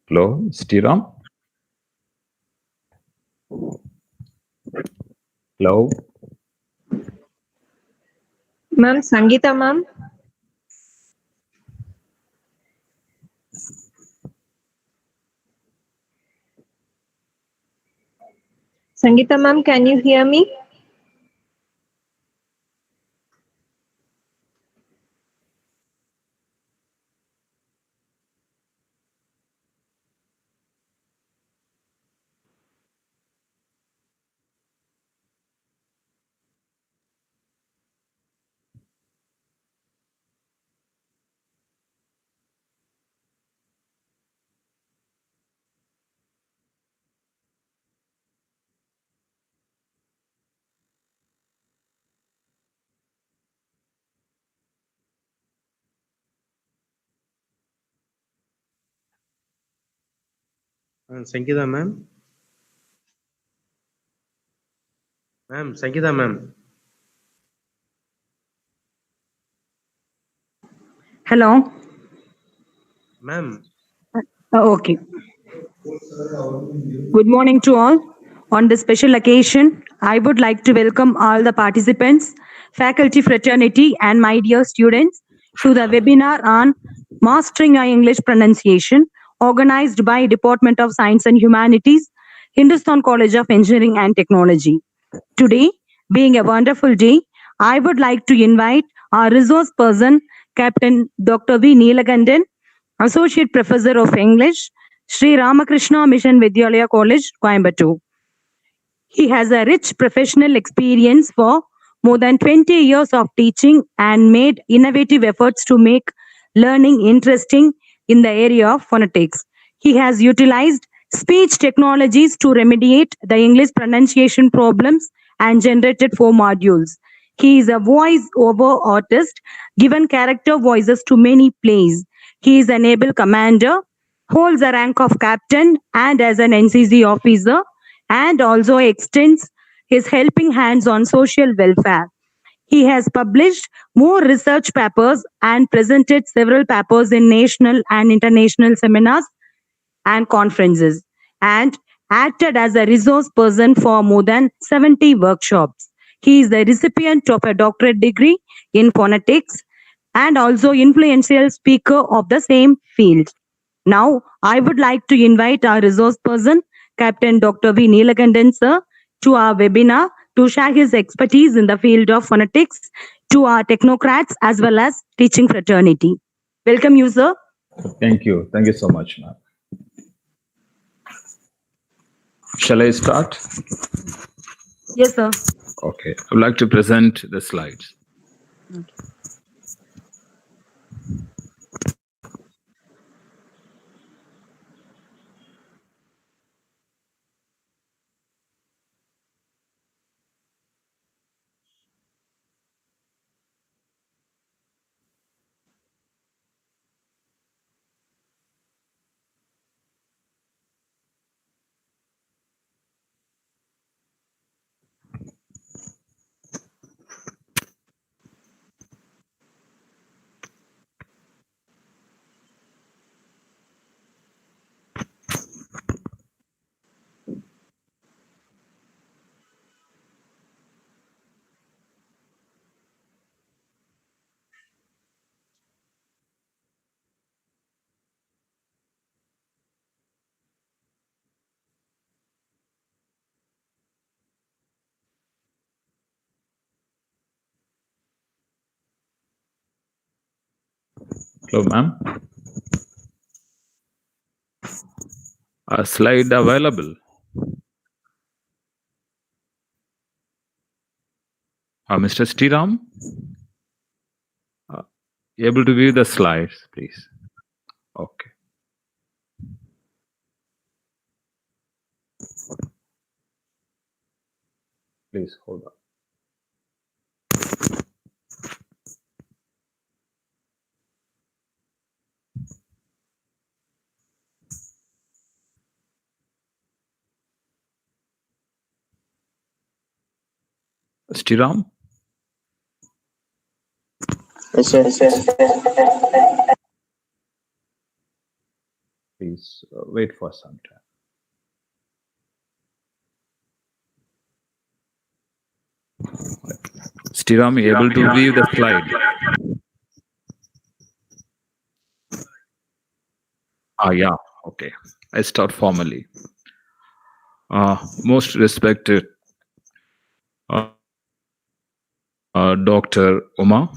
Hello, Sriram. Hello. Ma'am, Sangeeta ma'am. Sangeeta ma'am, can you hear me? Sangeeta ma'am. Ma'am, Sangeeta ma'am. Hello. Ma'am. Okay. Good morning to all. On this special occasion, I would like to welcome all the participants, faculty fraternity, and my dear students to the webinar on Mastering our English Pronunciation, organized by Department of Science and Humanities, Hindusthan College of Engineering and Technology. Today, being a wonderful day, I would like to invite our resource person, Captain Dr. V. Neelakandan, Associate Professor of English, Sri Ramakrishna Mission Vidyalaya College, Coimbatore. He has a rich professional experience for more than 20 years of teaching and made innovative efforts to make learning interesting in the area of phonetics. He has utilized speech technologies to remediate the English pronunciation problems and generated 4 modules. He is a voice-over artist, given character voices to many plays. He is an able commander, holds the rank of captain and as an NCC officer, and also extends his helping hands on social welfare. He has published more research papers and presented several papers in national and international seminars and conferences, and acted as a resource person for more than 70 workshops. He is the recipient of a doctorate degree in phonetics and also influential speaker of the same field. Now, I would like to invite our resource person, Captain Dr. V. Neelakandan sir, to our webinar to share his expertise in the field of phonetics to our technocrats as well as teaching fraternity. Welcome you, sir. Thank you. Thank you so much, ma'am. Shall I start? Yes, sir. Okay. I would like to present the slides. Okay. Hello, ma'am. A slide available. Mr. Sriram, able to view the slides, please. Okay. Please hold on. Sriram? Yes, sir. Please wait for some time. Stiram, able to view the slide? Yeah, okay. I start formally. Most respected Dr. Uma,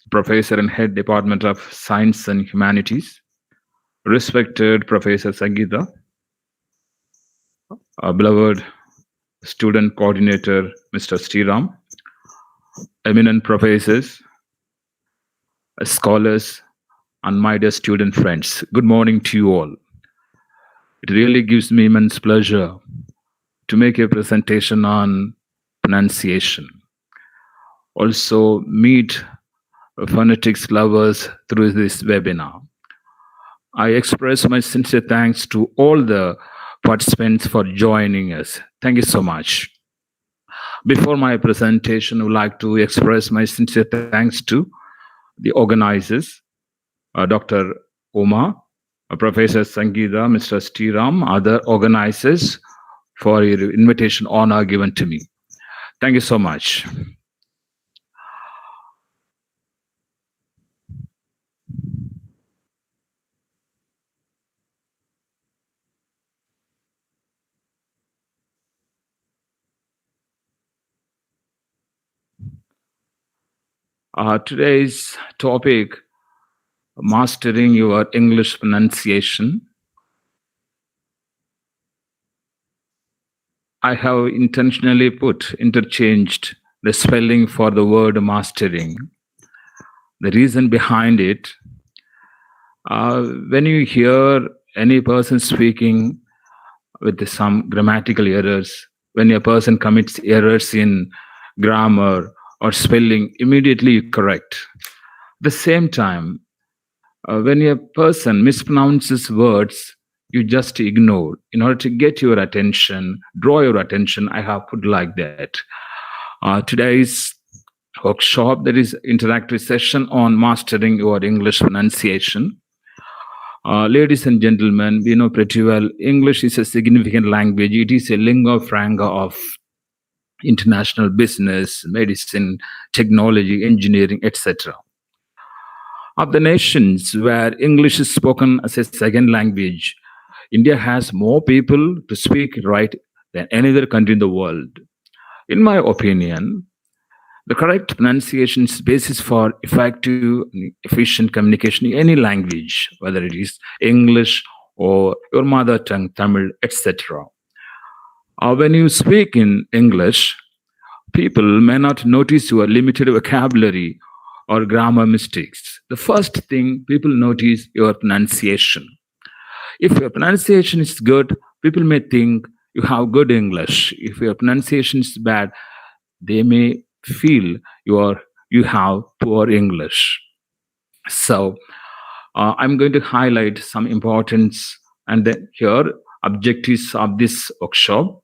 Professor and Head Department of Science and Humanities, respected Professor Sangeeta, beloved Student Coordinator Mr. Sriram, eminent professors, scholars, and my dear student friends. Good morning to you all. It really gives me immense pleasure to make a presentation on pronunciation. Also meet phonetics lovers through this webinar. I express my sincere thanks to all the participants for joining us. Thank you so much. Before my presentation, I would like to express my sincere thanks to the organizers, Dr. Uma, Professor Sangeeta, Mr. Sriram, other organizers for your invitation honor given to me. Thank you so much. Today's topic, mastering your English pronunciation. I have intentionally interchanged the spelling for the word mastering. The reason behind it, when you hear any person speaking with some grammatical errors, when a person commits errors in grammar or spelling, immediately you correct. At the same time, when a person mispronounces words, you just ignore. In order to get your attention, draw your attention, I have put like that. Today's workshop, there is interactive session on mastering your English pronunciation. Ladies and gentlemen, we know pretty well English is a significant language. It is a lingua franca of international business, medicine, technology, engineering, etc. Of the nations where English is spoken as a second language, India has more people to speak right than any other country in the world. In my opinion, the correct pronunciation is basis for effective and efficient communication in any language, whether it is English or your mother tongue, Tamil, etc. When you speak in English, people may not notice your limited vocabulary or grammar mistakes. The first thing people notice your pronunciation. If your pronunciation is good, people may think you have good English. If your pronunciation is bad, they may feel you have poor English. So I'm going to highlight some importance and then here objectives of this workshop.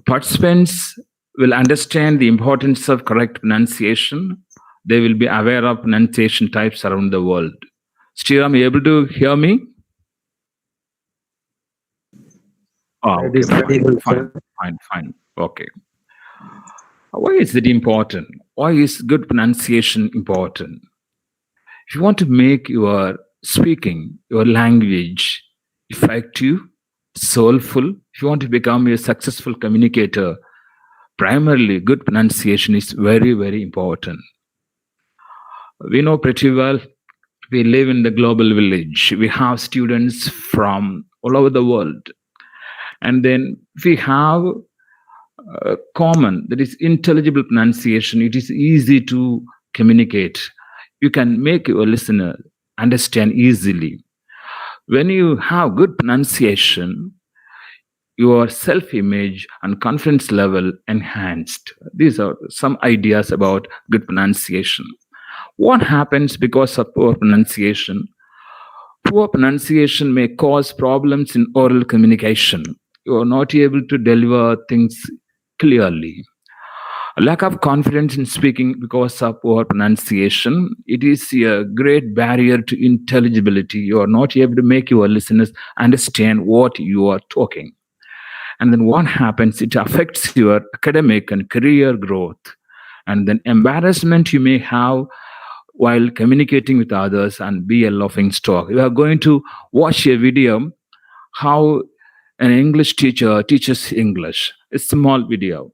Participants will understand the importance of correct pronunciation. They will be aware of pronunciation types around the world. Sriram, are you able to hear me? Okay, fine. Okay. Why is it important? Why is good pronunciation important? If you want to make your speaking, your language effective, soulful, if you want to become a successful communicator, primarily good pronunciation is very, very important. We know pretty well, we live in the global village. We have students from all over the world. And then we have common, that is intelligible pronunciation. It is easy to communicate. You can make your listener understand easily. When you have good pronunciation, your self-image and confidence level enhanced. These are some ideas about good pronunciation. What happens because of poor pronunciation? Poor pronunciation may cause problems in oral communication. You are not able to deliver things clearly. A lack of confidence in speaking because of poor pronunciation. It is a great barrier to intelligibility. You are not able to make your listeners understand what you are talking. And then what happens? It affects your academic and career growth. And then embarrassment you may have while communicating with others and be a laughing stock. We are going to watch a video how an English teacher teaches English. A small video.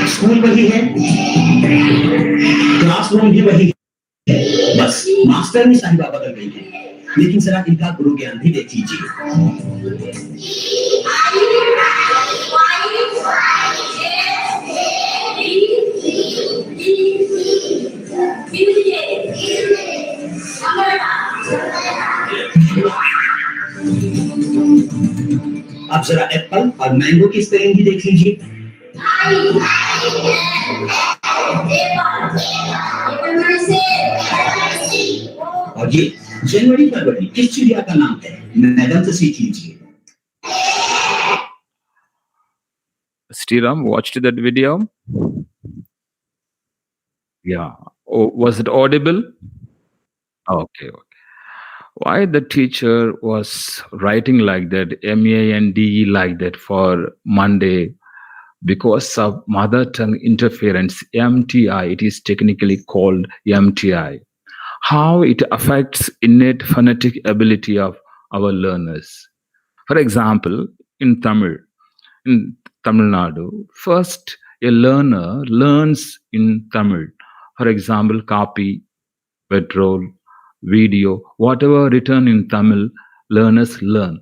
School वही है, classroom भी वही है, बस master में साहिबा बदल गई है, लेकिन जरा इनका गुरु ज्ञान भी देख लीजिए। अब जरा एप्पल और मैंगो की स्पेलिंग भी देख लीजिए। और ये जनवरी फरवरी किस चिड़िया का नाम है? मैडम से सीख लीजिए। Sriram watched that video. Yeah. Oh, was it audible? Okay. Why the teacher was writing like that, MANDE like that for Monday? Because of mother tongue interference, MTI, it is technically called MTI. How it affects innate phonetic ability of our learners. For example, in Tamil Nadu, first a learner learns in Tamil. For example, copy, petrol, video, whatever written in Tamil, learners learn.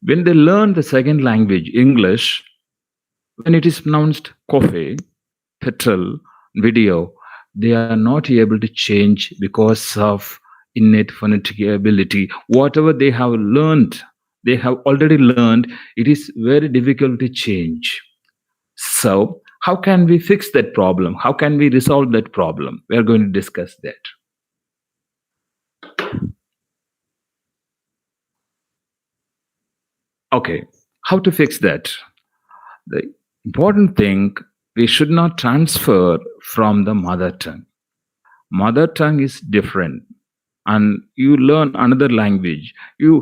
When they learn the second language, English, when it is pronounced coffee, petrol, video, they are not able to change because of innate phonetic ability. Whatever they have learned, they have already learned, it is very difficult to change. So, how can we fix that problem? How can we resolve that problem? We are going to discuss that. Okay, how to fix that? The important thing, we should not transfer from the mother tongue. Mother tongue is different. And you learn another language.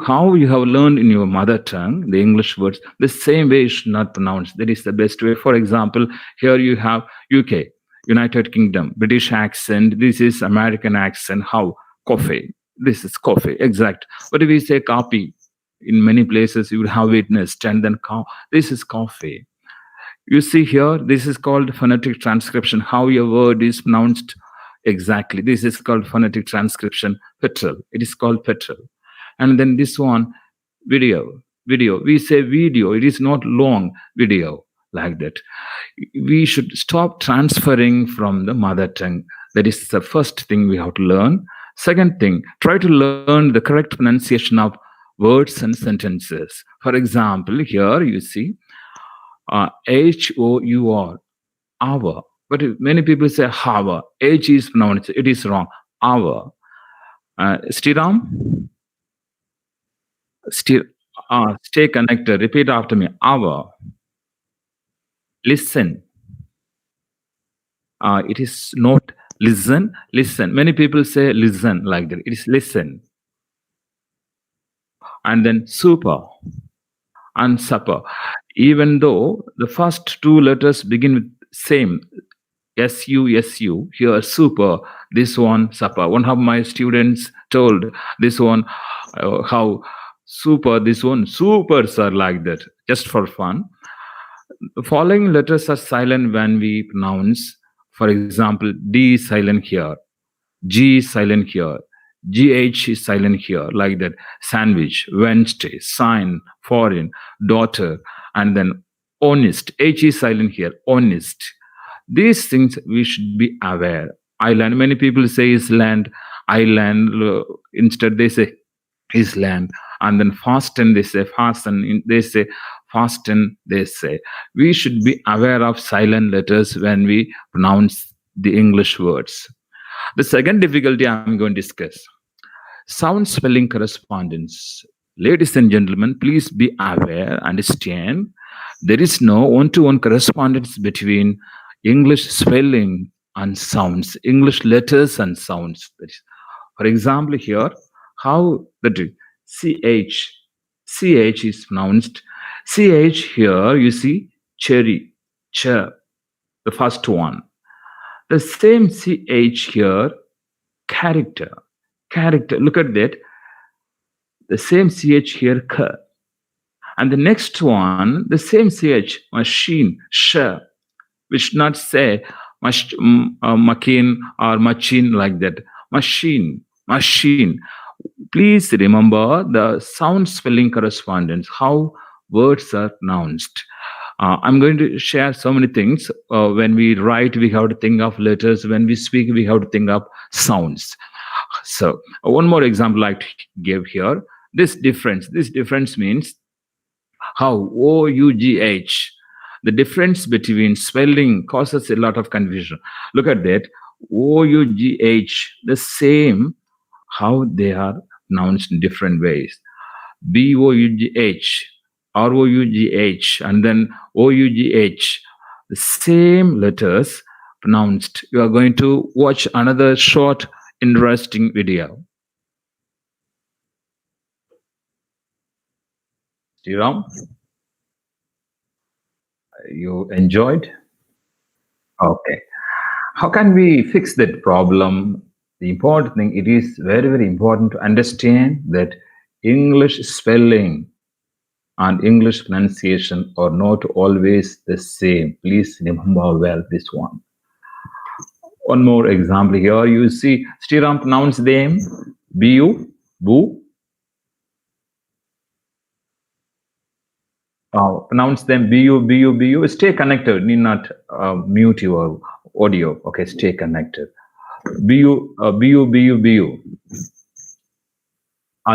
How you have learned in your mother tongue, the English words, the same way you should not pronounce. That is the best way. For example, here you have UK, United Kingdom, British accent. This is American accent. How? Coffee. This is coffee. Exact. But if we say copy, in many places you would have witnessed, and then this is coffee. You see here, this is called phonetic transcription. How your word is pronounced exactly. This is called phonetic transcription. Petrol. It is called petrol. And then this one, video. We say video. It is not long video like that. We should stop transferring from the mother tongue. That is the first thing we have to learn. Second thing, try to learn the correct pronunciation of words and sentences. For example, here you see HOUR, hour. But many people say hour. H is pronounced. It is wrong. Hour. Sriram? Stay connected. Repeat after me. Hour. Listen. It is not listen. Listen. Many people say listen like that. It is listen. And then super and supper. Even though the first two letters begin with same, SU, here super, this one supper. One of my students told this one, how super, this one super, sir, like that, just for fun. The following letters are silent when we pronounce. For example, D is silent here, G is silent here, GH is silent here, like that. Sandwich, Wednesday, sign, foreign, daughter, and then honest. H is silent here. Honest. These things we should be aware. Island. Many people say Island, island. Instead, they say Island. And then fasten, they say fasten. They say fasten. They say we should be aware of silent letters when we pronounce the English words. The second difficulty I'm going to discuss: sound spelling correspondence. Ladies and gentlemen, please be aware, understand, there is no one-to-one correspondence between English spelling and sounds, English letters and sounds. For example, here, how the CH is pronounced. CH here, you see, cherry, the first one. The same CH here, character. Look at that. The same CH here, k. And the next one, the same CH, machine, sh. We should not say machine or machine like that. Machine. Please remember the sound spelling correspondence, how words are pronounced. I'm going to share so many things. When we write, we have to think of letters. When we speak, we have to think of sounds. So one more example I give here. This difference means how O-U-G-H. The difference between spelling causes a lot of confusion. Look at that. O-U-G-H, the same, how they are pronounced in different ways. B-O-U-G-H, R-O-U-G-H, and then O-U-G-H. The same letters pronounced. You are going to watch another short, interesting video. Sriram, you enjoyed? Okay. How can we fix that problem? The important thing, it is very, very important to understand that English spelling and English pronunciation are not always the same. Please remember well this one. One more example here. You see, Sriram pronounce them Bu, Bu. Pronounce them Bu, Bu, Bu. Stay connected. Need not mute your audio. Okay, stay connected. Bu, Bu, Bu, Bu.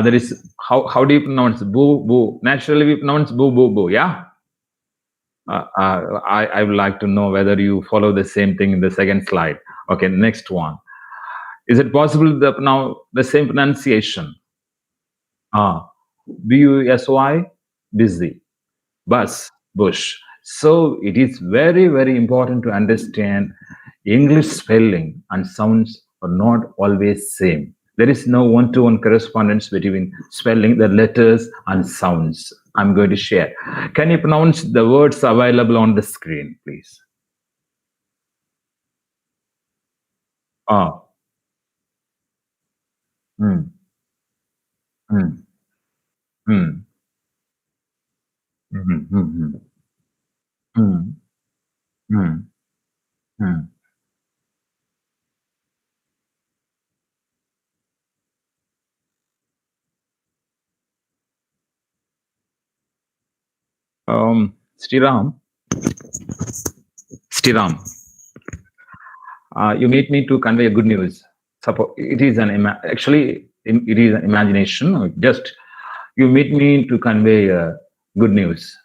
There is how do you pronounce Bu, Bu? Naturally, we pronounce Bu, Bu, Bu. Yeah. I would like to know whether you follow the same thing in the second slide. Okay, next one. Is it possible that now the same pronunciation? B-U-S-Y, busy. Bus, bush. So it is very, very important to understand English spelling and sounds are not always same. There is no one-to-one correspondence between spelling, the letters and sounds. I'm going to share. Can you pronounce the words available on the screen, please? Sriram, you need me to convey a good news. Suppose it is actually it is an imagination. Just you meet me to convey good news.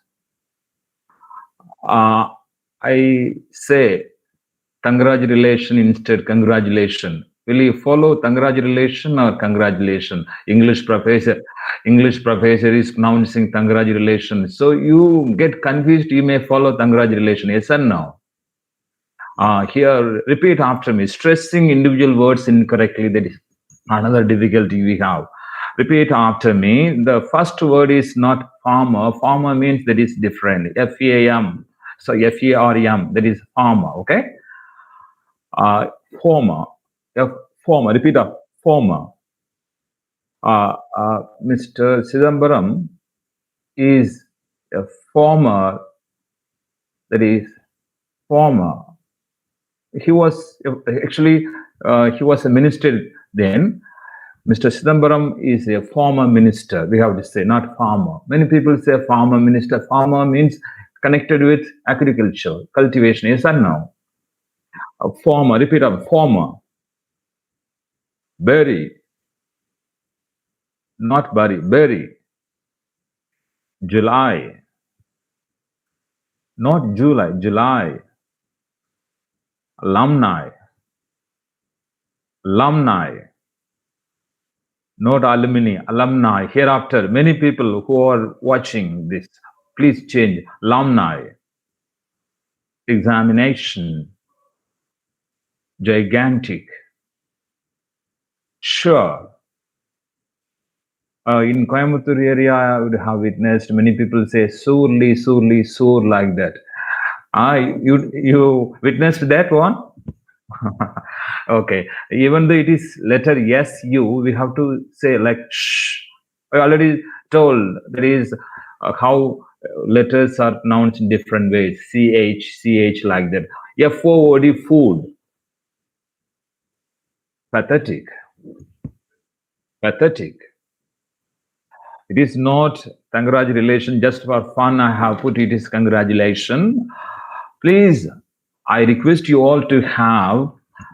I say congratulations instead congratulation. Will you follow congratulation or congratulation? English professor is pronouncing congratulation. So you get confused, you may follow congratulation. Yes or no? Here, repeat after me. Stressing individual words incorrectly, that is another difficulty we have. Repeat after me. The first word is not farmer. Farmer means that is different. F-A-M. So F-E-R-M, that is farmer, okay? Former. Former. Repeat after former. Mr. Chidambaram is a former, that is former. He was actually, he was a minister then. Mr. Chidambaram is a former minister. We have to say, not farmer. Many people say farmer, minister. Farmer means connected with agriculture, cultivation, yes or no? A farmer, repeat of farmer, berry, not bury, berry, July, not July, July, alumni, alumni, not alumni, alumni. Hereafter, many people who are watching this, please change alumni, examination, gigantic, sure. In Coimbatore area, I would have witnessed many people say surely, surely, sure like that. You witnessed that one? Okay. Even though it is letter S, U, we have to say like shh. I already told there is how letters are pronounced in different ways. CH like that. FOOD, food. Pathetic. Pathetic. It is not congratulation just for fun. I have put it is congratulation. Please, I request you all to have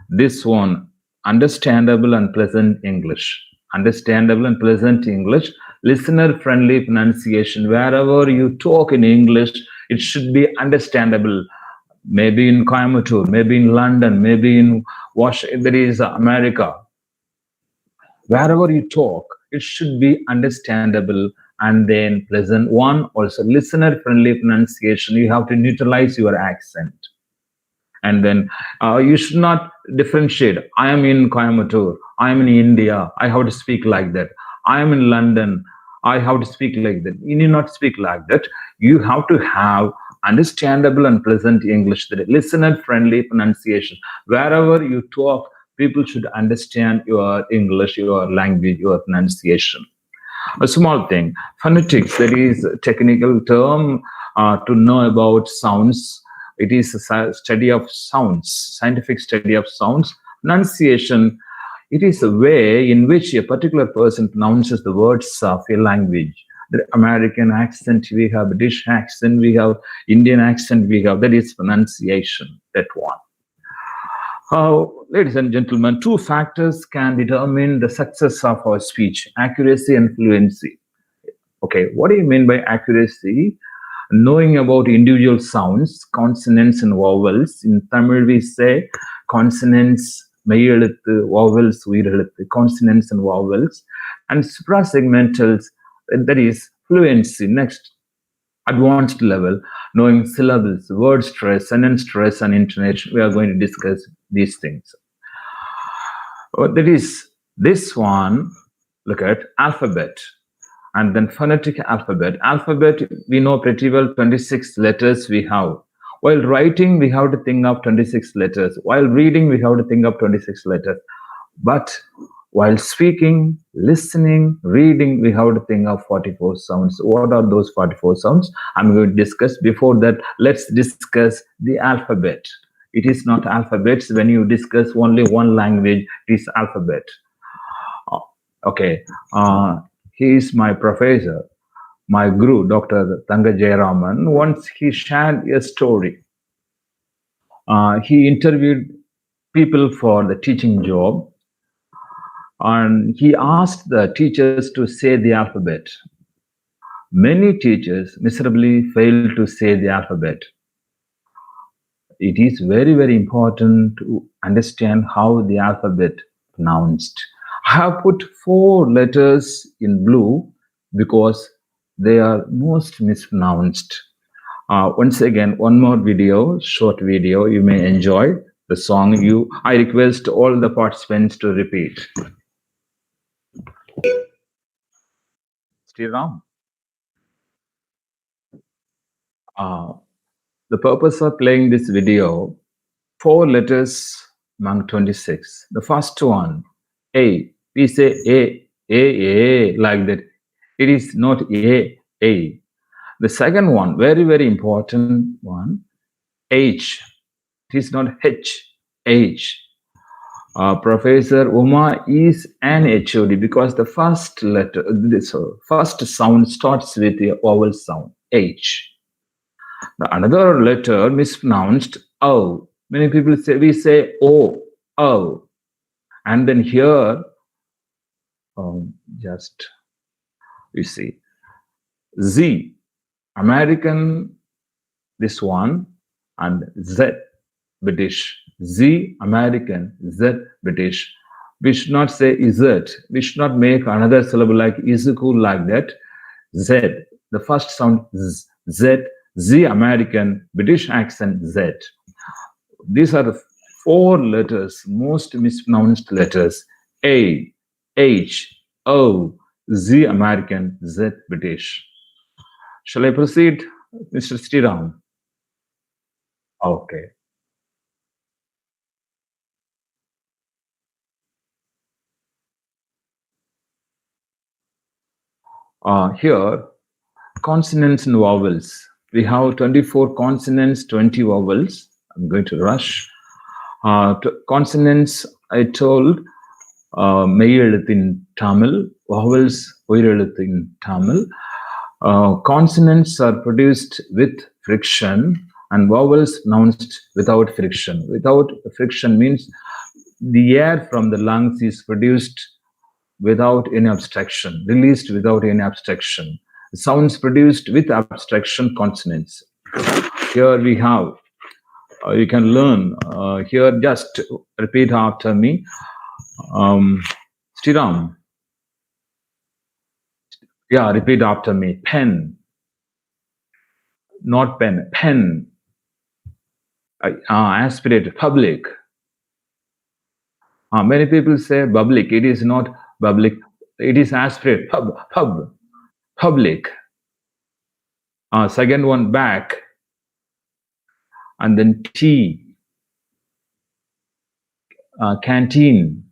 this one, understandable and pleasant English. Understandable and pleasant English. Listener-friendly pronunciation. Wherever you talk in English, it should be understandable. Maybe in Coimbatore, maybe in London, maybe in Washington, there is America. Wherever you talk, it should be understandable and then pleasant. One, also listener-friendly pronunciation. You have to neutralize your accent. And then you should not differentiate. I am in Coimbatore. I am in India. I have to speak like that. I am in London. I have to speak like that. You need not speak like that. You have to have understandable and pleasant English. The listener-friendly pronunciation. Wherever you talk, people should understand your English, your language, your pronunciation. A small thing, phonetics, that is a technical term to know about sounds. It is a study of sounds, scientific study of sounds. Pronunciation, it is a way in which a particular person pronounces the words of a language. The American accent we have, British accent we have, Indian accent we have, that is pronunciation, that one. Ladies and gentlemen, two factors can determine the success of our speech, accuracy and fluency. Okay, what do you mean by accuracy? Knowing about individual sounds, consonants and vowels. In Tamil, we say consonants, மெய்யெழுத்து, vowels, உயிரெழுத்து, consonants and vowels. And suprasegmentals, that is fluency. Next, advanced level, knowing syllables, word stress, sentence stress, and intonation. We are going to discuss these things. That is this one. Look at alphabet, and then phonetic alphabet. Alphabet, we know pretty well 26 letters we have. While writing, we have to think of 26 letters. While reading, we have to think of 26 letters. But while speaking, listening, reading, we have to think of 44 sounds. What are those 44 sounds? I'm going to discuss. Before that, let's discuss the alphabet. It is not alphabets. When you discuss only one language, it is alphabet. Okay. He is my professor, my guru, Dr. Tanga Jayaraman. Once he shared a story. He interviewed people for the teaching job. And he asked the teachers to say the alphabet. Many teachers miserably failed to say the alphabet. It is very, very important to understand how the alphabet pronounced. I have put 4 letters in blue because they are most mispronounced. Once again, one more video, short video, you may enjoy the song. I request all the participants to repeat. Sriram. The purpose of playing this video, 4 letters among 26. The first one, A. We say A, like that. It is not A. The second one, very, very important one, H. It is not H. Professor Uma is an HOD because the first letter, this first sound starts with the vowel sound, H. Another letter mispronounced O. Many people say, we say O, O. And then here, just, you see, Z, American, this one, and Z, British. Z, American, Z, British. We should not say Z. We should not make another syllable like Izuku like that. Z. The first sound Z, Z, Z, American, British accent, Z. These are the 4 letters, most mispronounced letters. A, H, O, Z, American, Z, British. Shall I proceed, Mr. Sriram? Okay. Here, consonants and vowels. We have 24 consonants, 20 vowels. I'm going to rush. Consonants, I told, மெய்யெழுத்து in Tamil, vowels, உயிரெழுத்து in Tamil. Consonants are produced with friction and vowels pronounced without friction. Without friction means the air from the lungs is produced without any abstraction, released without any abstraction. Sounds produced with abstraction, consonants. Here we have, you can learn, here just repeat after me. Sriram. Yeah, repeat after me. Pen. Not pen, pen. Aspirate, public. Many people say public. It is not public. It is aspirate, public. Second one, back. And then tea. Canteen.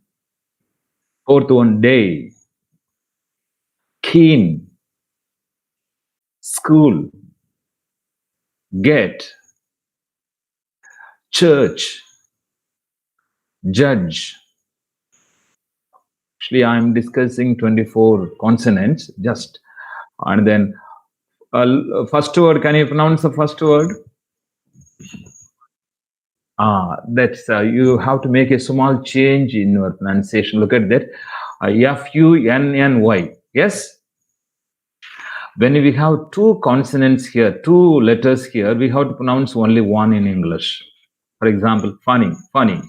Fourth one, day. Keen. School. Get. Church. Judge. Actually, I'm discussing 24 consonants, just. And then, first word, can you pronounce the first word? That's, you have to make a small change in your pronunciation. Look at that. F-U-N-N-Y. Yes? When we have 2 consonants here, 2 letters here, we have to pronounce only one in English. For example, funny, funny.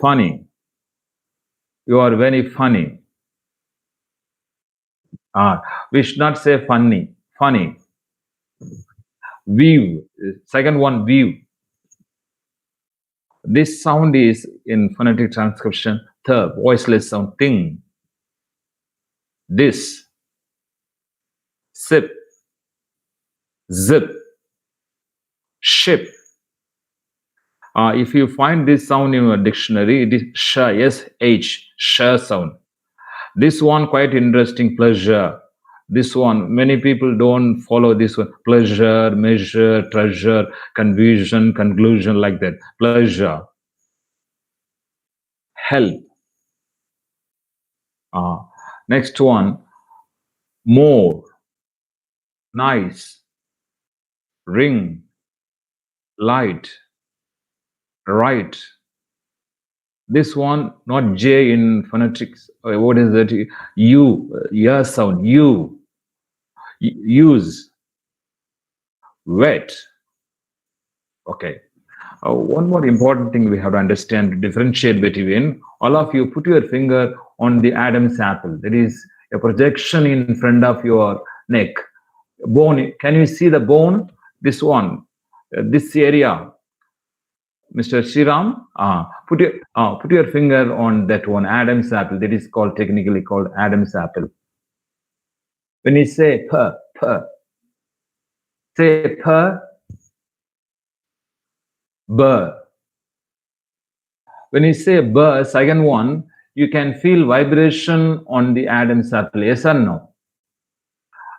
Funny. You are very funny. We should not say funny, funny. View. Second one, view. This sound is in phonetic transcription, the voiceless sound, thing. This. Sip. Zip. Ship. If you find this sound in your dictionary, it is sh, S-H, sh sound. This one quite interesting, pleasure. This one, many people don't follow this one. Pleasure, measure, treasure, confusion, conclusion, like that. Pleasure. Help. Next one, more. Nice. Ring. Light. Right. This one, not J in phonetics. What is that? U, yeah sound. U. Use. Wet. Okay. One more important thing we have to understand, to differentiate between, all of you put your finger on the Adam's apple. There is a projection in front of your neck. Bone. Can you see the bone? This one. This area. Mr. Sriram, put your finger on that one, Adam's apple. That is called, technically called Adam's apple. When you say p, say p, b. When you say b, second one, you can feel vibration on the Adam's apple. Yes or no?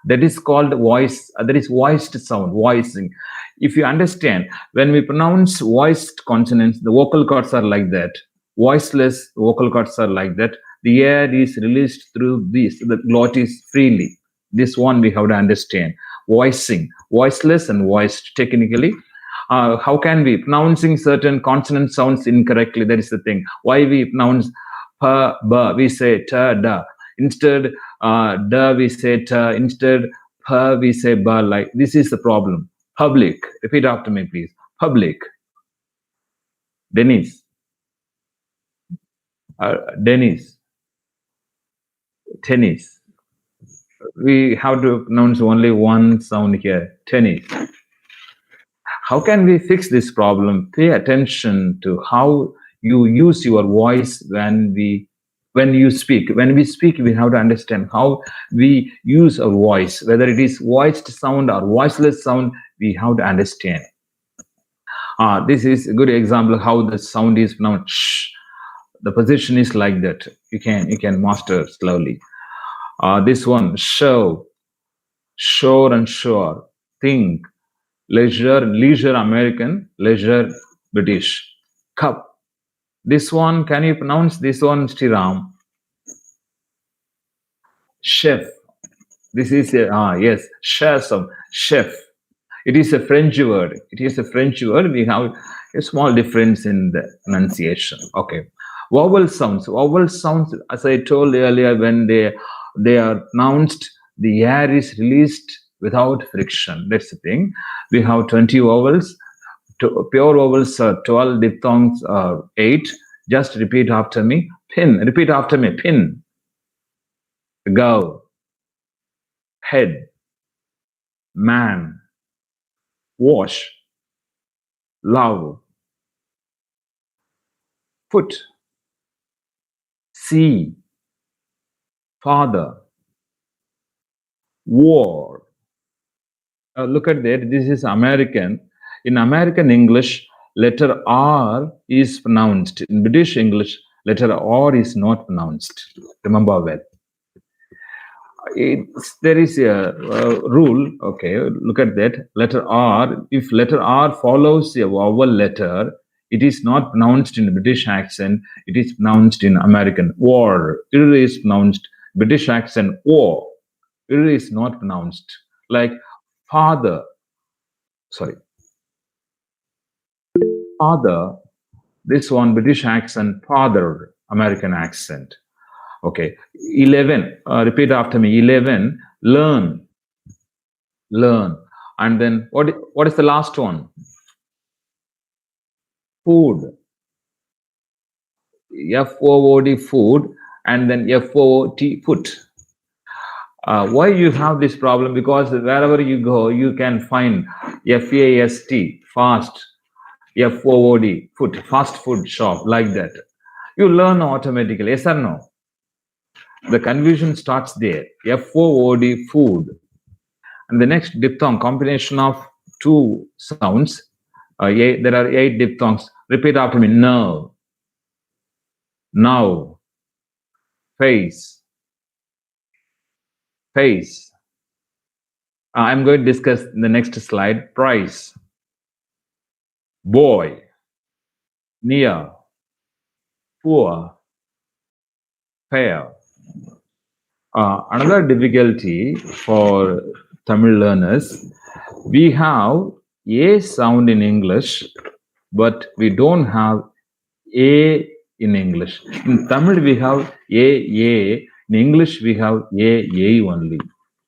That is called voice. That is voiced sound, voicing. If you understand, when we pronounce voiced consonants, the vocal cords are like that. Voiceless vocal cords are like that. The air is released through this, the glottis freely. This one we have to understand. voicing, voiceless and voiced technically. How can we pronouncing certain consonant sounds incorrectly? That is the thing. Why we pronounce pa, ba, we say ta, da. Instead, da, we say ta. Instead, pa, we say ba. Like this is the problem. Public. Repeat after me, please. Public. Dennis. Dennis. Tennis. We have to pronounce only one sound here. Tennis. How can we fix this problem? Pay attention to how you use your voice when you speak. When we speak, we have to understand how we use our voice. Whether it is voiced sound or voiceless sound, we have to understand. This is a good example of how the sound is pronounced. Shh. The position is like that. You can master slowly. This one, show, sure and sure, think, leisure, American, leisure, British, cup. This one, can you pronounce this one, Sriram? Chef. This is yes, chef. It is a French word. It is a French word. We have a small difference in the pronunciation. Okay. Vowel sounds. Vowel sounds, as I told earlier, when they are pronounced, the air is released without friction. That's the thing. We have 20 vowels. Pure vowels are 12, diphthongs are 8. Just repeat after me. Pin. Repeat after me. Pin. Go. Head. Man. Wash. Love. Foot. See. Father. War. Look at that. This is American. In American English, letter R is pronounced. In British English, letter R is not pronounced. Remember well. There is a rule. Okay, look at that. Letter R. If letter R follows a vowel letter, it is not pronounced in British accent. It is pronounced in American. War. It is pronounced British accent. War. It is not pronounced. Like father. Sorry. Father. This one British accent. Father. American accent. Okay. 11. Repeat after me. 11. Learn. Learn. And then what is the last one? Food. F-O-O-D, food. And then F-O-O-T, foot. Why you have this problem? Because wherever you go, you can find F-A-S-T, fast, F-O-O-D, food, fast food shop, like that. You learn automatically, yes or no? The confusion starts there. F-O-O-D, food. And the next diphthong, combination of two sounds. There are 8 diphthongs. Repeat after me. No. Now. Face. Face. I'm going to discuss in the next slide. Price. Boy. Near. Poor. Fair. Another difficulty for Tamil learners, we have a sound in English, but we don't have a in English. In Tamil, we have a. In English, we have a only.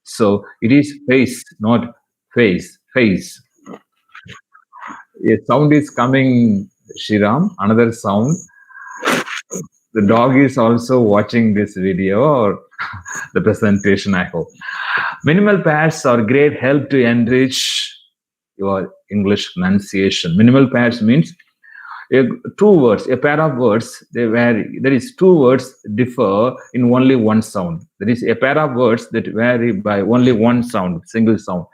So it is face, not face. Face. A sound is coming, Shriram. Another sound. The dog is also watching this video or the presentation, I hope. Minimal pairs are great help to enrich your English pronunciation. Minimal pairs means two words, a pair of words, they vary. There is 2 words differ in only one sound. There is a pair of words that vary by only one sound, single sound.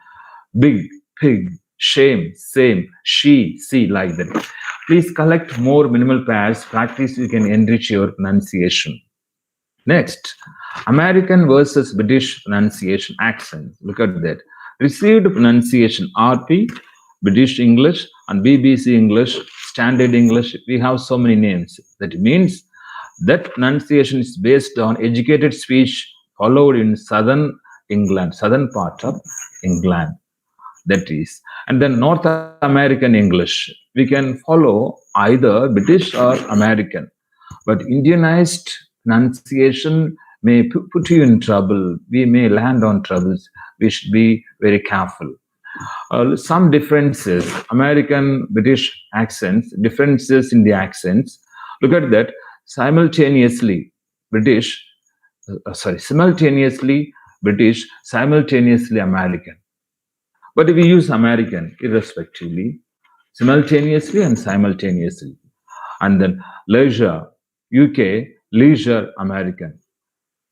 Big, pig, shame, same, she, see, like that. Please collect more minimal pairs. Practice, you can enrich your pronunciation. Next, American versus British pronunciation accents. Look at that. Received pronunciation, RP, British English, and BBC English, Standard English. We have so many names. That means that pronunciation is based on educated speech followed in southern England, southern part of England. That is, and then North American English. We can follow either British or American, but Indianized pronunciation may put you in trouble. We may land on troubles. We should be very careful. Some differences, American, British accents, differences in the accents. Look at that. Simultaneously British, simultaneously American. But we use American irrespectively, simultaneously and simultaneously. And then leisure, UK, leisure, American.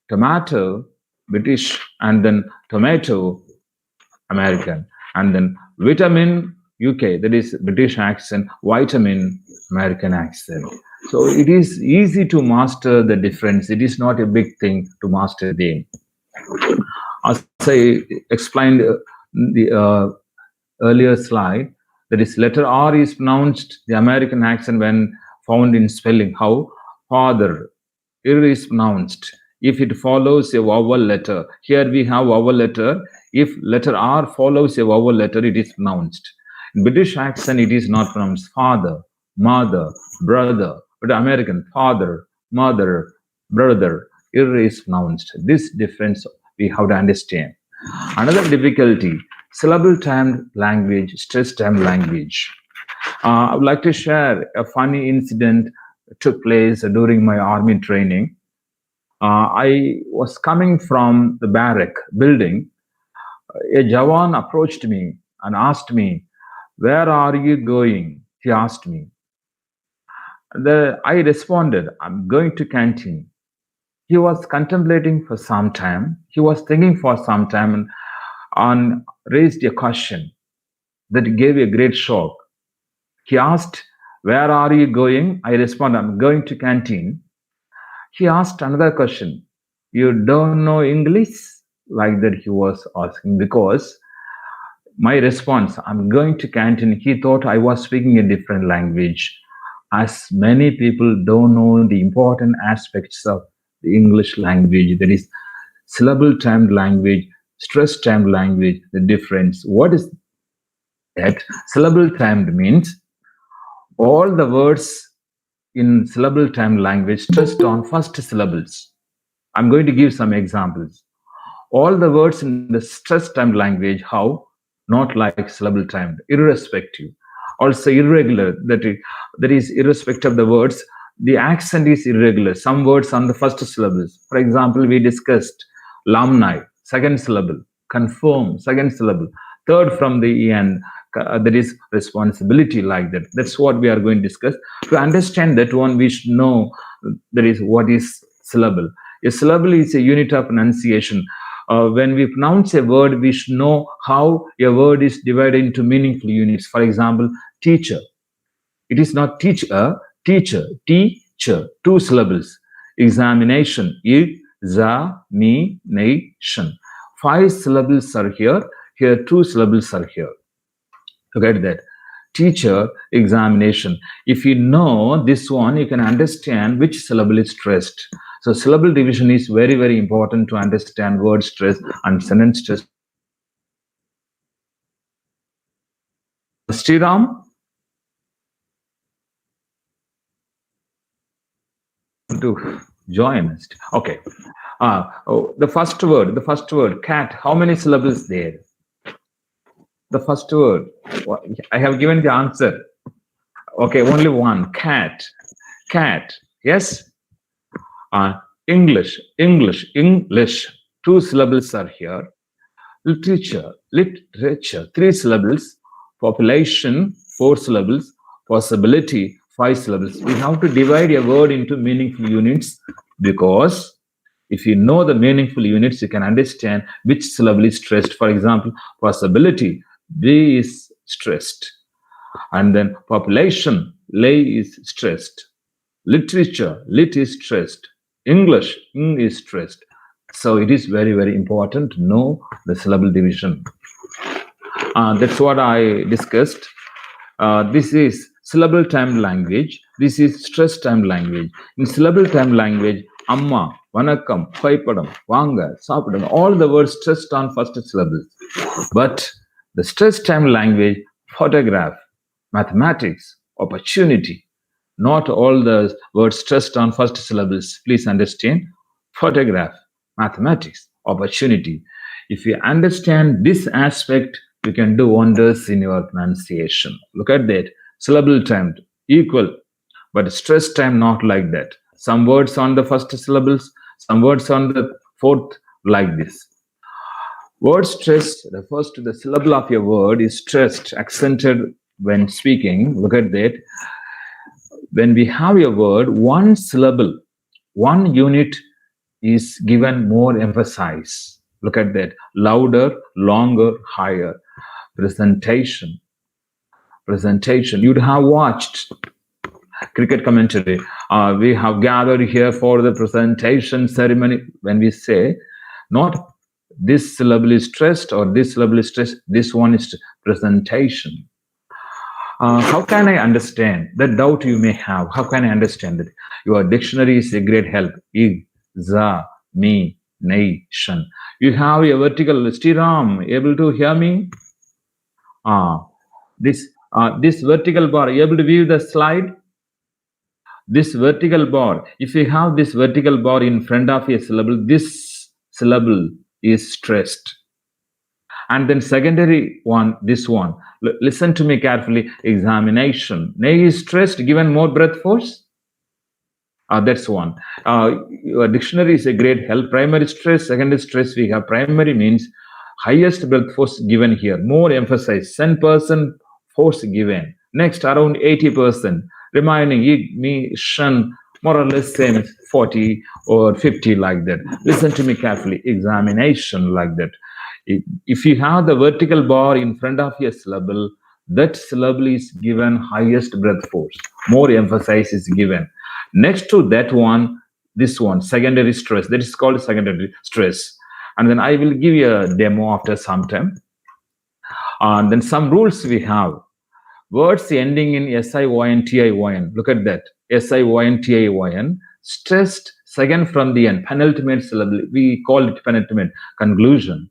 Tomato, British, and then tomato, American. And then vitamin, UK, that is British accent, vitamin, American accent. So it is easy to master the difference. It is not a big thing to master them. As I explained the earlier slide, that is letter R is pronounced the American accent when found in spelling. How? Father. Ir is pronounced if it follows a vowel letter. Here we have vowel letter. If letter R follows a vowel letter, it is pronounced. In British accent, it is not pronounced. Father, mother, brother. But American, father, mother, brother. Ir is pronounced. This difference we have to understand. Another difficulty, syllable-timed language, stress-timed language. I would like to share a funny incident that took place during my army training. I was coming from the barrack building. A Jawan approached me and asked me, "Where are you going?" He asked me. I responded, "I'm going to canteen." He was contemplating for some time. He was thinking for some time and raised a question that gave a great shock. He asked, "Where are you going?" I responded, "I'm going to canteen." He asked another question. "You don't know English?" Like that he was asking, because my response, "I'm going to canteen," he thought I was speaking a different language. As many people don't know the important aspects of the English language, that is syllable-timed language, stress-timed language, the difference. What is that? Syllable-timed means all the words in syllable-timed language stressed on first syllables. I'm going to give some examples. All the words in the stress-timed language, how? Not like syllable-timed, irrespective. Also irregular, that is irrespective of the words, the accent is irregular. Some words on the first syllables. For example, we discussed lamni, second syllable, confirm, second syllable, third from the end, that is responsibility, like that. That's what we are going to discuss. To understand that one, we should know that is what is syllable. A syllable is a unit of pronunciation. When we pronounce a word, we should know how a word is divided into meaningful units. For example, teacher. It is not teacher, teacher, teacher, 2 syllables. Examination, examination. 5 syllables are here. Here 2 syllables are here. Look at that. Teacher, examination. If you know this one, you can understand which syllable is stressed. So syllable division is very, very important to understand word stress and sentence stress. Sriram? To join us. Okay. The first word, cat. How many syllables there? The first word. I have given the answer. Okay, only one. Cat. Cat. Yes? English. 2 syllables are here. Literature. 3 syllables. Population, 4 syllables. Possibility, 5 syllables. We have to divide a word into meaningful units, because if you know the meaningful units, you can understand which syllable is stressed. For example, possibility, B is stressed. And then population, lay is stressed. Literature, lit is stressed. English, ing is stressed. So it is very, very important to know the syllable division. That's what I discussed. This is syllable-timed language. This is stress-timed language. In syllable-timed language, Amma, Vanakkam, Koipadam, Vanga, Sapadam, all the words stressed on first syllables. But the stress time language, photograph, mathematics, opportunity, not all the words stressed on first syllables. Please understand. Photograph, mathematics, opportunity. If you understand this aspect, you can do wonders in your pronunciation. Look at that. Syllable time equal, but stress time not like that. Some words on the first syllables, some words on the fourth, like this. Word stress refers to the syllable of your word is stressed, accented when speaking. Look at that. When we have a word, one syllable, one unit is given more emphasis. Look at that. Louder, longer, higher. Presentation. You'd have watched cricket commentary. We have gathered here for the presentation ceremony. When we say, not this syllable is stressed or this syllable is stressed, this one is presentation. How can I understand? That doubt you may have. How can I understand it? Your dictionary is a great help. Examination. You have a vertical. Sriram, able to hear me? This vertical bar, able to view the slide? This vertical bar, if you have this vertical bar in front of a syllable, this syllable is stressed. And then secondary one, this one. Listen to me carefully. Examination. Nay is stressed, given more breath force. That's one. Your dictionary is a great help. Primary stress, secondary stress. We have primary means highest breath force given here. More emphasize. 10% force given. Next, around 80%. Remaining, shun, more or less same as 40 or 50 like that. Listen to me carefully. Examination like that. If you have the vertical bar in front of your syllable, that syllable is given highest breath force. More emphasis is given. Next to that one, this one, secondary stress. That is called secondary stress. And then I will give you a demo after some time. And then some rules we have. Words ending in S-I-O-N-T-I-O-N. Look at that. S-I-O-N-T-I-O-N. Stressed second from the end. Penultimate syllable. We call it penultimate. Conclusion.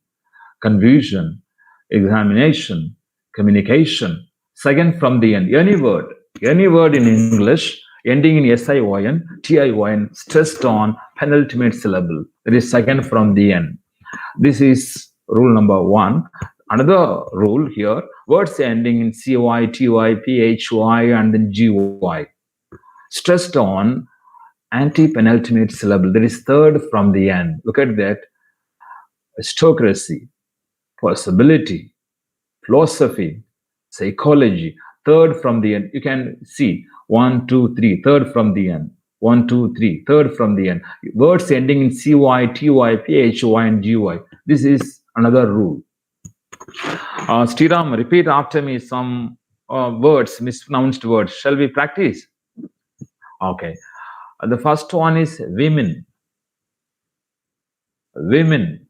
Confusion, examination, communication, second from the end. Any word in English ending in S-I-O-N, T-I-O-N, stressed on penultimate syllable. That is second from the end. This is rule number one. Another rule here, words ending in C-Y, T-Y, P-H-Y, and then G-Y. Stressed on ante-penultimate syllable. That is third from the end. Look at that. Aristocracy. Possibility, philosophy, psychology, third from the end. You can see 1, 2, 3, third from the end. 1, 2, 3, third from the end. Words ending in CY, TY, PHY, and GY. This is another rule. Sriram, repeat after me some words, mispronounced words. Shall we practice? Okay. The first one is women. Women.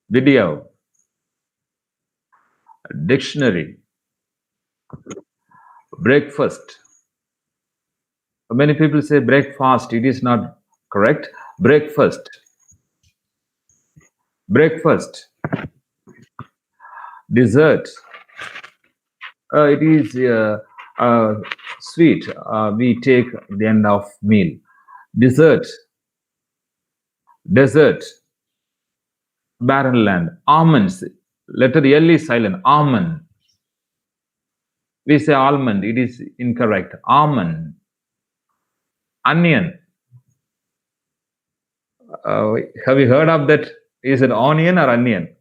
Video, dictionary, breakfast. Many people say breakfast. It is not correct. Breakfast. Dessert. It is sweet. We take the end of meal. Dessert. Desert. Barren land. Almonds. Letter L is silent. Almond. We say almond. It is incorrect. Almond. Onion. Have you heard of that? Is it onion or onion?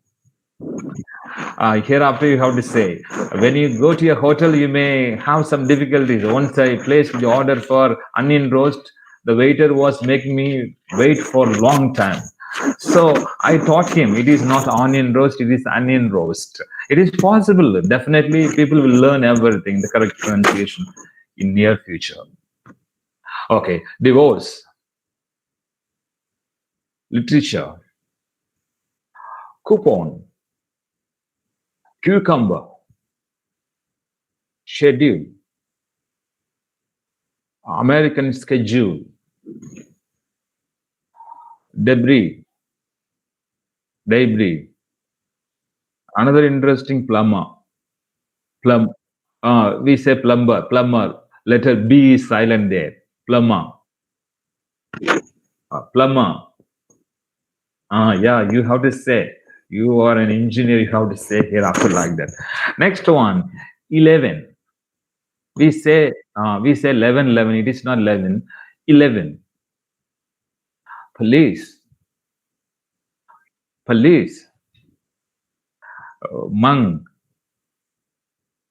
Hereafter you have to say. When you go to a hotel, you may have some difficulties. Once I placed the order for onion roast, the waiter was making me wait for a long time. So I taught him it is not onion roast, it is onion roast. It is possible. Definitely people will learn everything, the correct pronunciation in near future. Okay, divorce. Literature. Coupon. Cucumber. Schedule. American schedule. Debris. Debris. Another interesting plumber. Plum. We say plumber. Plumber. Letter B is silent there. Plumber. Plumber. Yeah, you have to say. You are an engineer. You have to say here after like that. Next one. 11. We say 11, 11. It is not 11. 11. Police. Police. Monk.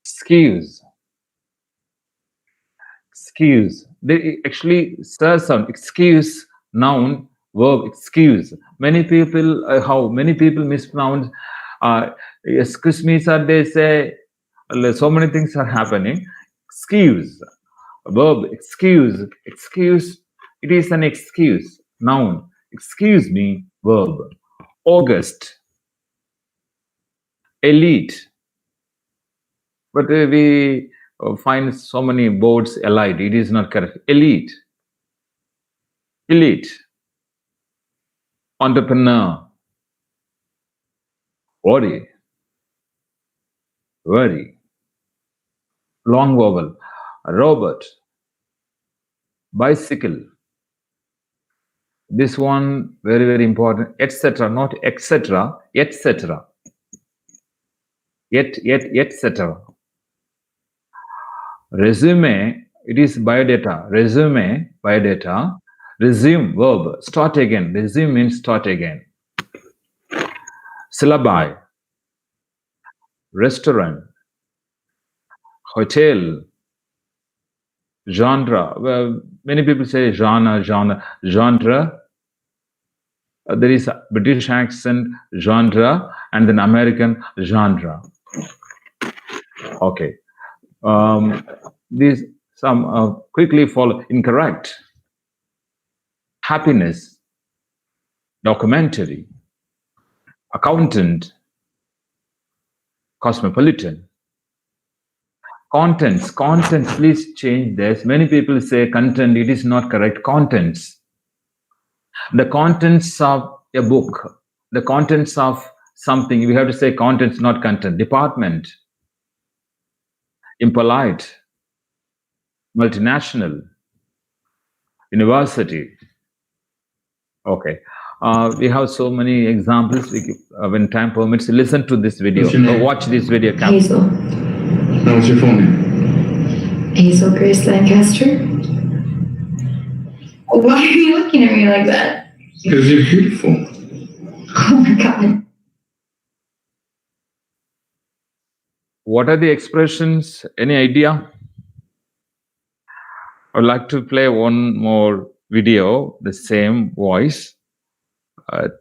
Excuse. Excuse. They actually sound. Excuse, noun, verb, excuse. Many people, how many people mispronounce. Excuse me, sir. They say so many things are happening. Excuse, verb, excuse, excuse. It is an excuse, noun. Excuse me, verb. August. Elite. But we find so many boards elite. It is not correct. Elite. Elite. Entrepreneur. Worry. Worry. Long vowel. Robot. Bicycle. This one very, very important. Etc. Not etc. Etc. Etc. Resume, it is biodata. Resume, biodata. Resume, verb. Start again. Resume means start again. Syllabi. Restaurant. Hotel. Genre. Well, many people say genre. Genre. There is a British accent, genre, and then American genre. Okay. These some quickly follow. Incorrect. Happiness. Documentary. Accountant. Cosmopolitan. Contents. Contents. Please change this. Many people say content. It is not correct. Contents. The contents of a book. The contents of something. We have to say contents, not content. Department. Impolite. Multinational. University. Okay. We have so many examples. When time permits, listen to this video. Watch this video. Hazel. Now, what's your full name? Hazel Grace Lancaster. Why are you looking at me like that? Because you're beautiful. Oh my God. What are the expressions? Any idea? I would like to play one more video, the same voice,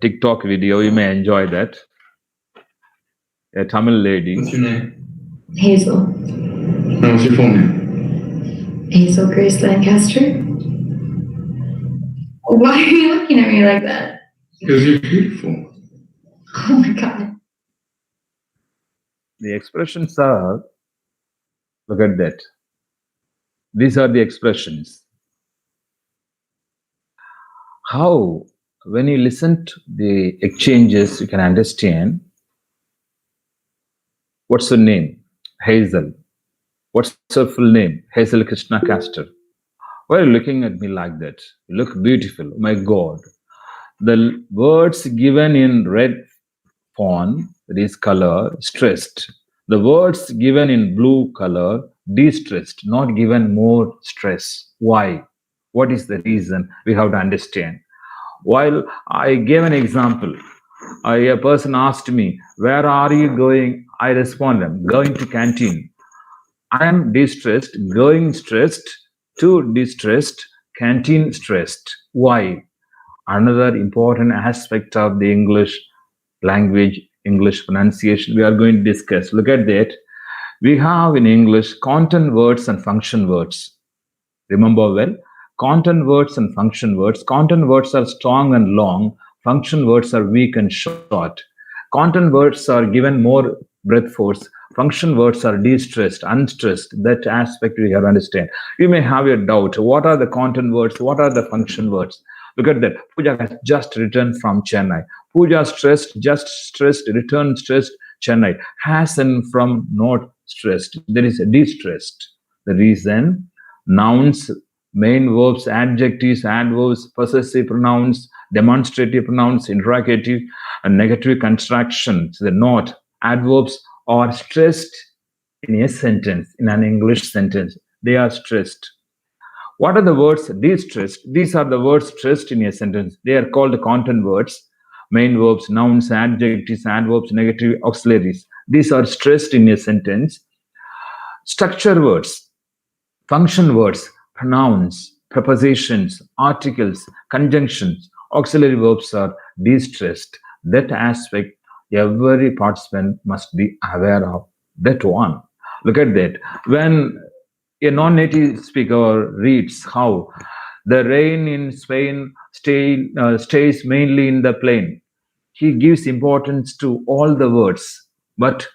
TikTok video. You may enjoy that. A Tamil lady. What's your name? Hazel. Now, what's your full name? Hazel Grace Lancaster. Why are you looking at me like that? Because you're beautiful. Oh my God. The expressions are, look at that. These are the expressions. How, when you listen to the exchanges, you can understand. What's her name? Hazel. What's her full name? Hazel Krishna Caster. Why are you looking at me like that? You look beautiful. My God. The words given in red font, that is color, stressed. The words given in blue color, de-stressed, not given more stress. Why? What is the reason? We have to understand. While I gave an example, a person asked me, where are you going? I responded, I'm going to canteen. I am de-stressed, going stressed, to distressed, canteen stressed. Why? Another important aspect of the English language, English pronunciation, we are going to discuss. Look at that. We have in English content words and function words. Remember well, content words and function words. Content words are strong and long. Function words are weak and short. Content words are given more breath force. Function words are de-stressed, unstressed. That aspect we have to understand. You may have a doubt. What are the content words? What are the function words? Look at that. Pooja has just returned from Chennai. Pooja stressed, just stressed, returned stressed, Chennai. Hasn't from not stressed. There is a distressed. The reason nouns, main verbs, adjectives, adverbs, possessive pronouns, demonstrative pronouns, interrogative, and negative constructions, the not, adverbs are stressed in a sentence, in an English sentence. They are stressed. What are the words distressed? These are the words stressed in a sentence. They are called content words, main verbs, nouns, adjectives, adverbs, negative auxiliaries. These are stressed in a sentence. Structure words, function words, pronouns, prepositions, articles, conjunctions, auxiliary verbs are distressed. That aspect every participant must be aware of. That one. Look at that. When a non-native speaker reads how the rain in Spain stays mainly in the plain, he gives importance to all the words. But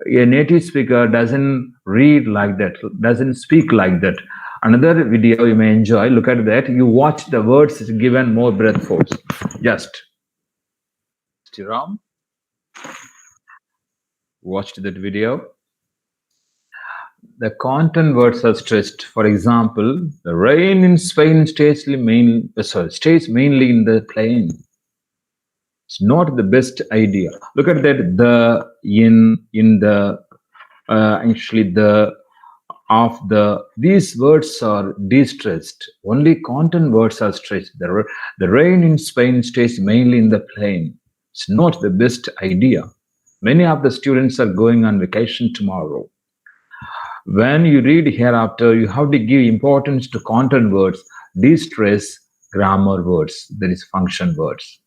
a native speaker doesn't read like that, doesn't speak like that. Another video you may enjoy, look at that. You watch the words given more breath force. Just. Stiram watched that video. The content words are stressed. For example, the rain in Spain stays mainly in the plain. It's not the best idea. Look at that. The in the actually the of the these words are distressed. Only content words are stressed. The rain in Spain stays mainly in the plain. It's not the best idea. Many of the students are going on vacation tomorrow. When you read hereafter, you have to give importance to content words, distress grammar words, that is function words.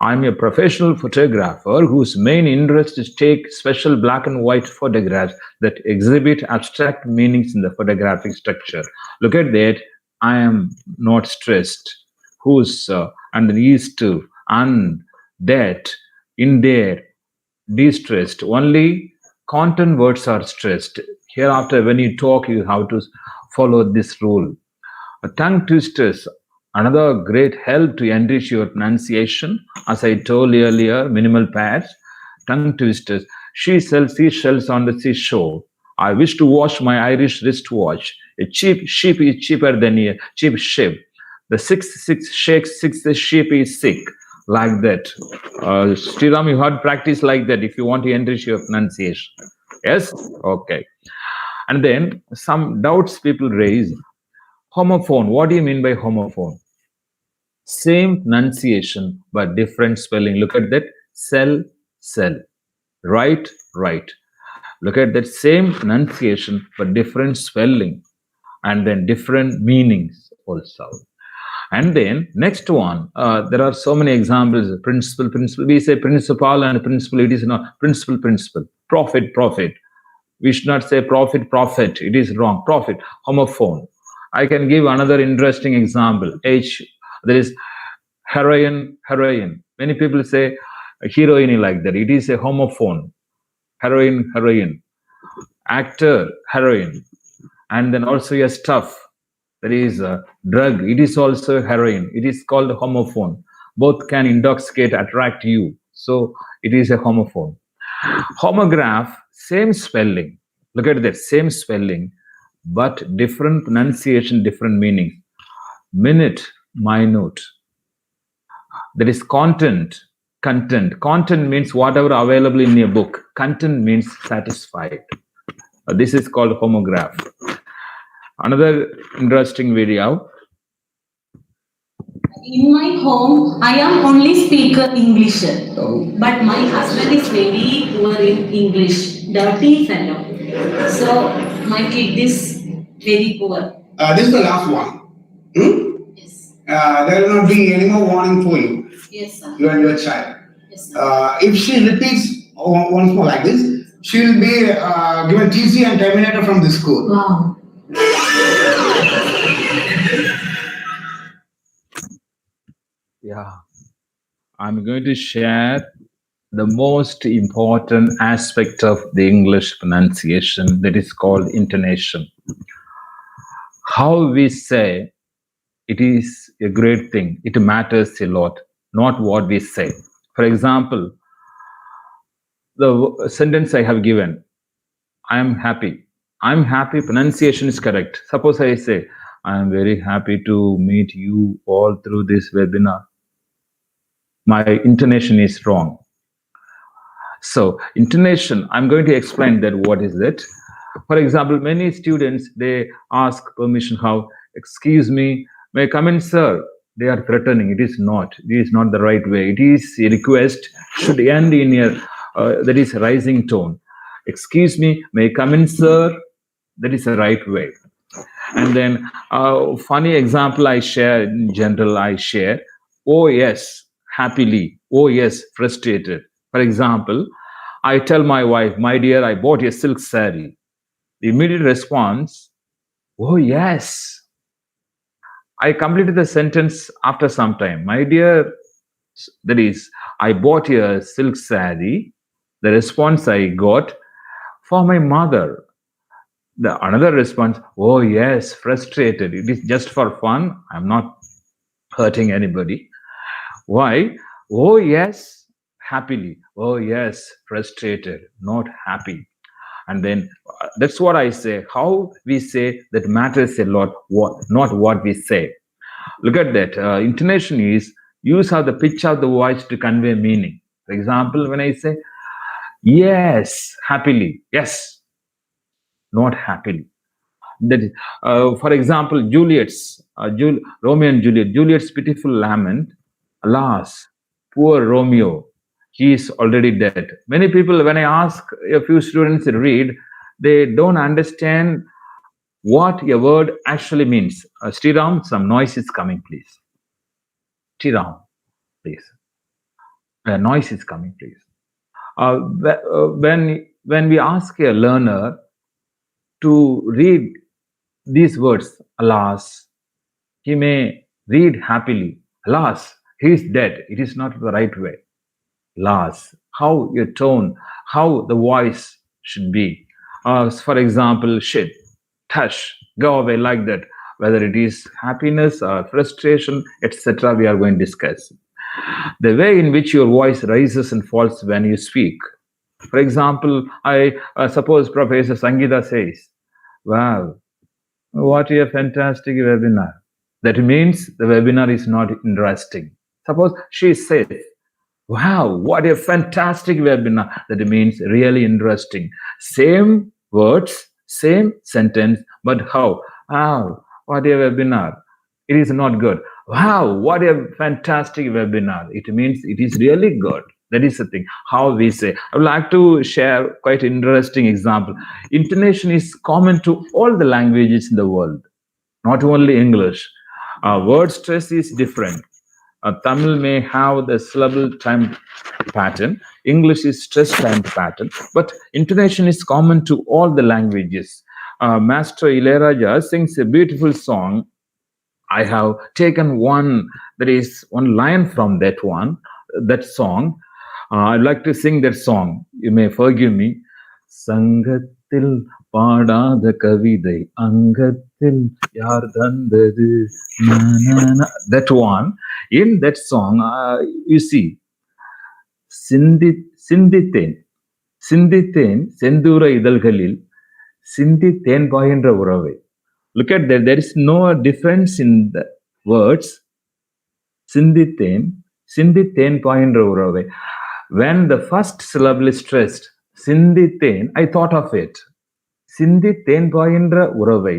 I'm a professional photographer whose main interest is take special black and white photographs that exhibit abstract meanings in the photographic structure. Look at that. I am not stressed. Whose and is to and that in there distressed. Only content words are stressed. Hereafter, when you talk, you have to follow this rule. Tongue twisters, another great help to enrich your pronunciation. As I told earlier, minimal pads, tongue twisters. She sells seashells on the seashore. I wish to wash my Irish wristwatch. A cheap sheep is cheaper than a cheap ship. The 6 shakes 6 the sheep is sick. Like that. Sriram, you had practice like that if you want to enrich your pronunciation. Yes? Okay. And then some doubts people raise. Homophone. What do you mean by homophone? Same pronunciation but different spelling. Look at that. Sell, sell. Right, right. Look at that same pronunciation but different spelling. And then different meanings also. And then next one, there are so many examples. Principle, principle. We say principal and principle. It is not principle, principle. Prophet, prophet. We should not say prophet, prophet. It is wrong. Prophet, homophone. I can give another interesting example. There is heroine, heroine. Many people say heroine like that. It is a homophone. Heroine, heroine. Actor, heroine. And then also a stuff. There is a drug. It is also heroin. It is called homophone. Both can intoxicate, attract you. So it is a homophone. Homograph, same spelling. Look at that, same spelling, but different pronunciation, different meaning. Minute, minute. There is content, content. Content means whatever available in a book. Content means satisfied. This is called homograph. Another interesting video. In my home, I am only speaker English, but my husband is very poor in English, dirty fellow. So my kid is very poor. This is the last one. Yes. There will not be any more warning for you. Yes, sir. You and your child. Yes, sir. If she repeats once more like this, she will be given TC and terminated from the school. Wow. Yeah, I'm going to share the most important aspect of the English pronunciation, that is called intonation. How we say it is a great thing. It matters a lot, not what we say. For example, the sentence I have given, I am happy. I'm happy, pronunciation is correct. Suppose I say, I am very happy to meet you all through this webinar. My intonation is wrong. So intonation, I'm going to explain that what is it. For example, many students, they ask permission how, excuse me, may I come in, sir? They are threatening. It is not. It is not the right way. It is a request, should end in a, that is rising tone. Excuse me, may I come in, sir? That is the right way. And then funny example I share, in general I share, oh yes, happily, oh yes, frustrated. For example, I tell my wife, my dear, I bought a silk saree. The immediate response, oh yes. I completed the sentence after some time. My dear, that is, I bought a silk saree. The response I got, for my mother. The another response, oh yes, frustrated. It is just for fun. I'm not hurting anybody. Why? Oh yes, happily. Oh yes, frustrated, not happy. And then that's what I say. How we say that matters a lot. What, not what we say. Look at that. Intonation is use of the pitch of the voice to convey meaning. For example, when I say yes, happily, yes, not happily. That is, for example, Juliet's Romeo and Juliet. Juliet's pitiful lament. Alas, poor Romeo, he is already dead. Many people, when I ask a few students to read, they don't understand what a word actually means. Sriram, some noise is coming, please. Sriram, please. Noise is coming, please. When we ask a learner to read these words, alas, he may read happily. Alas, he is dead. It is not the right way. Alas, how your tone, how the voice should be. For example, shit, tush, go away, like that. Whether it is happiness or frustration, etc., we are going to discuss. The way in which your voice rises and falls when you speak. For example, I suppose Professor Sangeeta says, wow, what a fantastic webinar. That means the webinar is not interesting. Suppose she says, wow, what a fantastic webinar. That means really interesting. Same words, same sentence, but how? Wow, what a webinar. It is not good. Wow, what a fantastic webinar. It means it is really good. That is the thing, how we say. I would like to share quite interesting example. Intonation is common to all the languages in the world, not only English. Word stress is different. Tamil may have the syllable time pattern. English is stress time pattern. But intonation is common to all the languages. Master Ilayaraja sings a beautiful song. I have taken one, there is one line from that song. I'd like to sing that song. You may forgive me. Sangatil பாடாத கவிதை அங்கத்தில் யார் தந்தது that one. In that song, you see, சிந்தித்தேன் செந்தூர இதழ்களில் சிந்தித்தேன் பாயின்ற உறவை. Look at that. There is no difference in the words. சிந்தித்தேன் பாயின்ற உறவை. When the first syllable is stressed, சிந்தித்தேன், I thought of it. சிந்தித்தேன் பாயின்ற உறவை,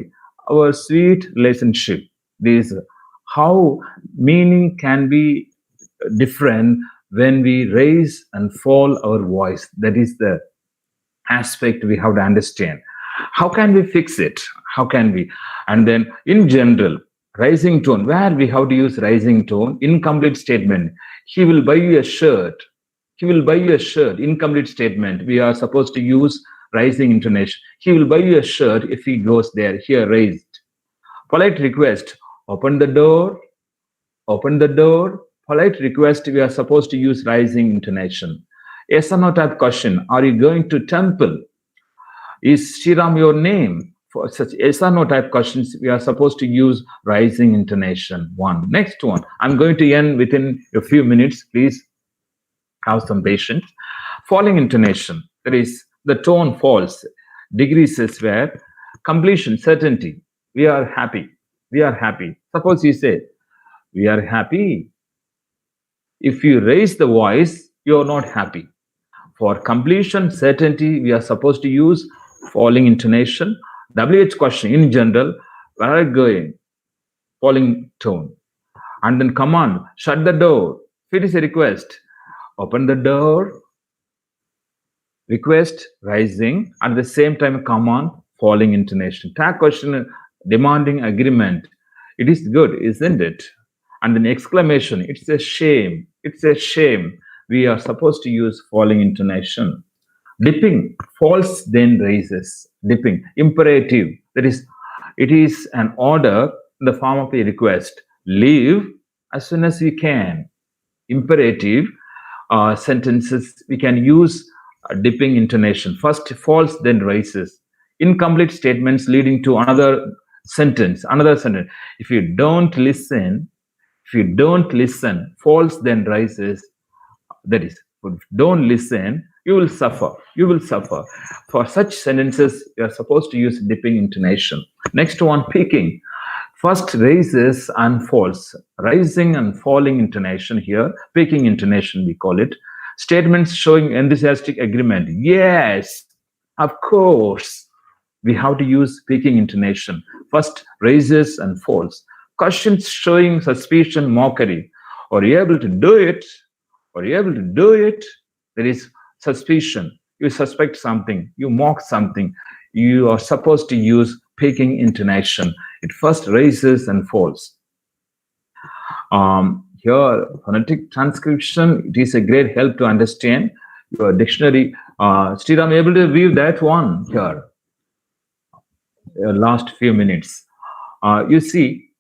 our sweet relationship. This how meaning can be different when we raise and fall our voice. That is the aspect we have to understand. How can we fix it? How can we? And then in general, rising tone, where we have to use rising tone, incomplete statement. He will buy you a shirt. He will buy you a shirt. Incomplete statement. We are supposed to use rising intonation. He will buy you a shirt if he goes there. Here raised. Polite request. Open the door. Open the door. Polite request. We are supposed to use rising intonation. Yes or no type question. Are you going to temple? Is Sriram your name? For such yes or no type questions, we are supposed to use rising intonation. One. Next one. I'm going to end within a few minutes. Please have some patience. Falling intonation. That is, the tone falls. Decreases where completion, certainty. We are happy. We are happy. Suppose you say, we are happy. If you raise the voice, you are not happy. For completion, certainty, we are supposed to use falling intonation. WH question in general, where are you going? Falling tone. And then command, shut the door. If it is a request, open the door. Request, rising. At the same time, command, falling intonation. Tag question, demanding agreement. It is good, isn't it? And then exclamation, it's a shame. It's a shame. We are supposed to use falling intonation. Dipping, falls then raises. Dipping, imperative. That is, it is an order in the form of a request. Leave as soon as you can. Imperative sentences, we can use dipping intonation. First falls, then rises. Incomplete statements leading to another sentence. If you don't listen, falls, then rises. That is, don't listen, you will suffer. For such sentences, you are supposed to use dipping intonation. Next one, peaking. First raises and falls. Rising and falling intonation here. Peaking intonation, we call it. Statements showing enthusiastic agreement. Yes, of course. We have to use peaking intonation. First raises and falls. Questions showing suspicion, mockery. Are you able to do it? There is suspicion. You suspect something. You mock something. You are supposed to use peaking intonation. It first raises and falls. Here, phonetic transcription, it is a great help to understand your dictionary. Still, I'm able to view that one here. Last few minutes. You see,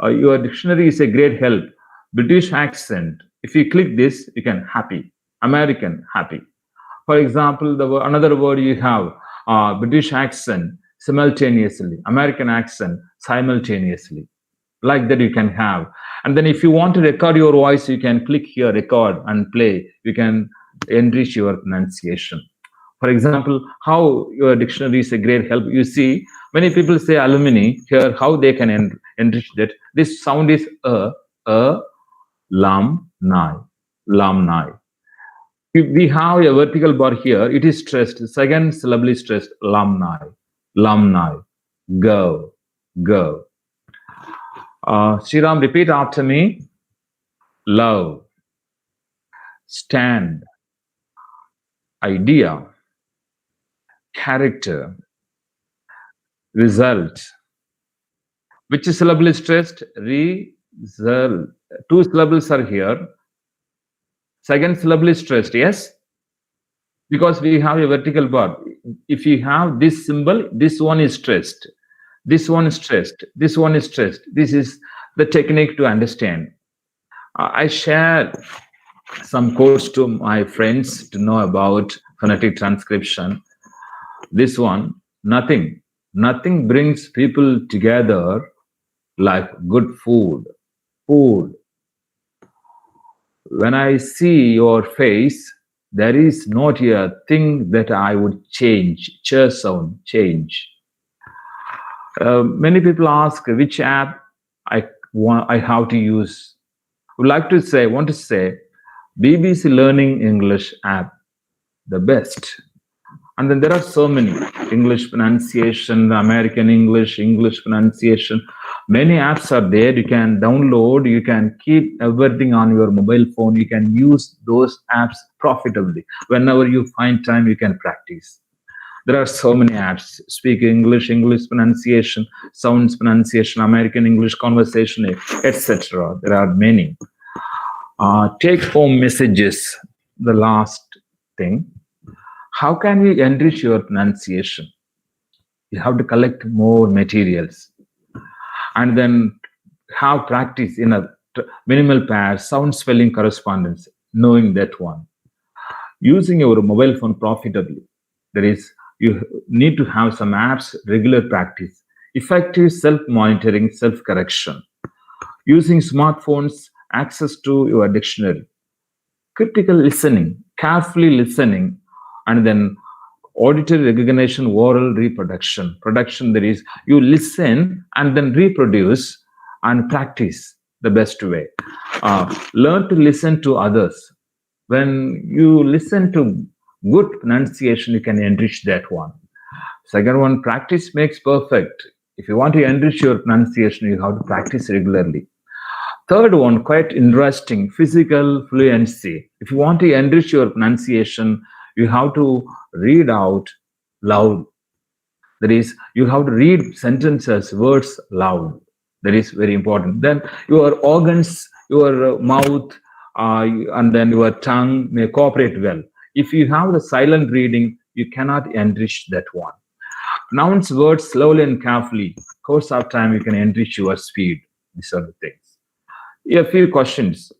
your dictionary is a great help. British accent. If you click this, you can happy. American, happy. For example, another word you have, British accent, simultaneously. American accent, simultaneously. Like that you can have. And then if you want to record your voice, you can click here, record and play. You can enrich your pronunciation. For example, how your dictionary is a great help. You see, many people say alumni. Here, how they can enrich that. This sound is lamni. We have a vertical bar here. It is stressed. The second syllable is stressed. Lamni. Go. Sriram, repeat after me. Love. Stand. Idea. Character. Result. Which syllable is stressed? Result. Two syllables are here. Second syllable is stressed, yes? Because we have a vertical bar. If you have this symbol, this one is stressed. This one is stressed. This one is stressed. This is the technique to understand. I share some course to my friends to know about phonetic transcription. This one, nothing brings people together like good food. When I see your face, there is not a thing that I would change. Ch sound, change. Many people ask which app I have to use. Want to say, BBC Learning English app, the best. And then there are so many English pronunciation, American English pronunciation. Many apps are there. You can download. You can keep everything on your mobile phone. You can use those apps profitably. Whenever you find time, you can practice. There are so many apps. Speak English pronunciation, sounds pronunciation, American English conversation, etc. There are many. Take home messages. The last thing. How can we enrich your pronunciation? You have to collect more materials and then have practice in a minimal pairs, sound spelling correspondence, knowing that one. Using your mobile phone profitably. There is You need to have some apps, regular practice, effective self-monitoring, self-correction, using smartphones, access to your dictionary, critical listening, carefully listening, and then auditory recognition, oral reproduction. Production, that is, you listen and then reproduce and practice the best way. Learn to listen to others. When you listen to good pronunciation, you can enrich that one. Second one, practice makes perfect. If you want to enrich your pronunciation, you have to practice regularly. Third one, quite interesting, physical fluency. If you want to enrich your pronunciation, you have to read out loud. That is, you have to read sentences, words loud. That is very important. Then your organs, your mouth, and then your tongue may cooperate well. If you have the silent reading, you cannot enrich that one. Pronounce words slowly and carefully. Course of time, you can enrich your speed. These are the things. A few questions.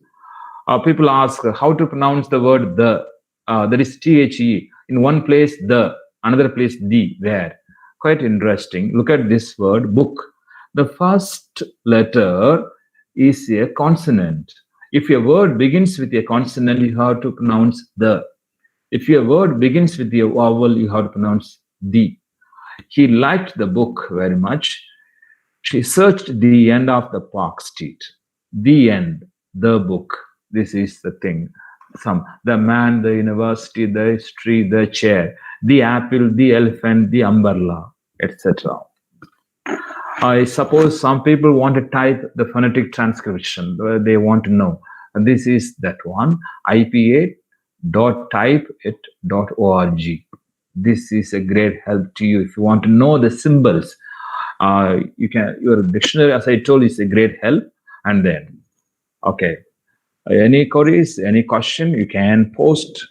People ask how to pronounce the word the. That is the. In one place the, another place the. Where? Quite interesting. Look at this word book. The first letter is a consonant. If a word begins with a consonant, you have to pronounce the. If your word begins with a vowel, you have to pronounce the. He liked the book very much. She searched the end of the park street. The end, the book. This is the thing. The man, the university, the history, the chair, the apple, the elephant, the umbrella, etc. I suppose some people want to type the phonetic transcription. They want to know. And this is that one, ipa.typeit.org. This is a great help to you. If you want to know the symbols, you can, your dictionary, as I told, is a great help. And then, okay, any queries, any question, you can post,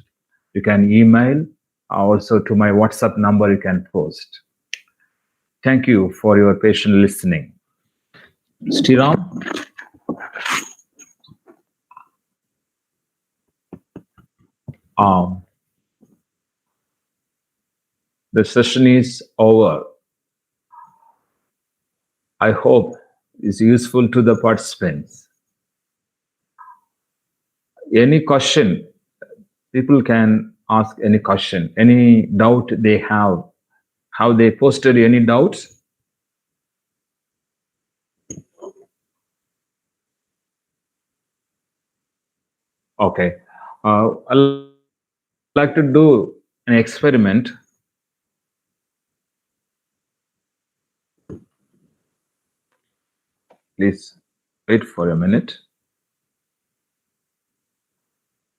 you can email, also to my WhatsApp number, you can post. Thank you for your patient listening. Sriram? The session is over. I hope it's useful to the participants. Any question, people can ask any question, any doubt they have. Have they posted any doubts? Okay. I'd like to do an experiment. Please wait for a minute.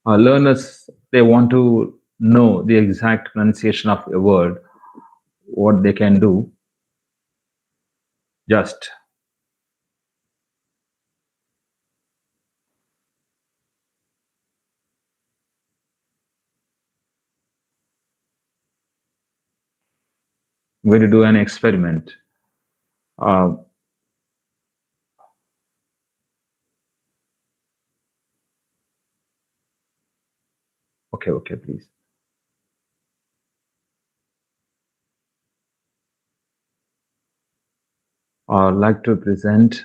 Learners, they want to know the exact pronunciation of a word, what they can do. Just I'm going to do an experiment. Okay, please. I'd like to present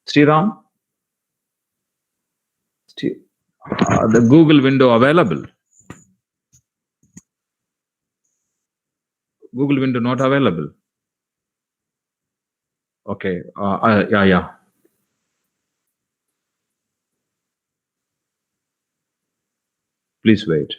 Sriram, the Google window available. Google window not available. Okay, yeah. Please wait.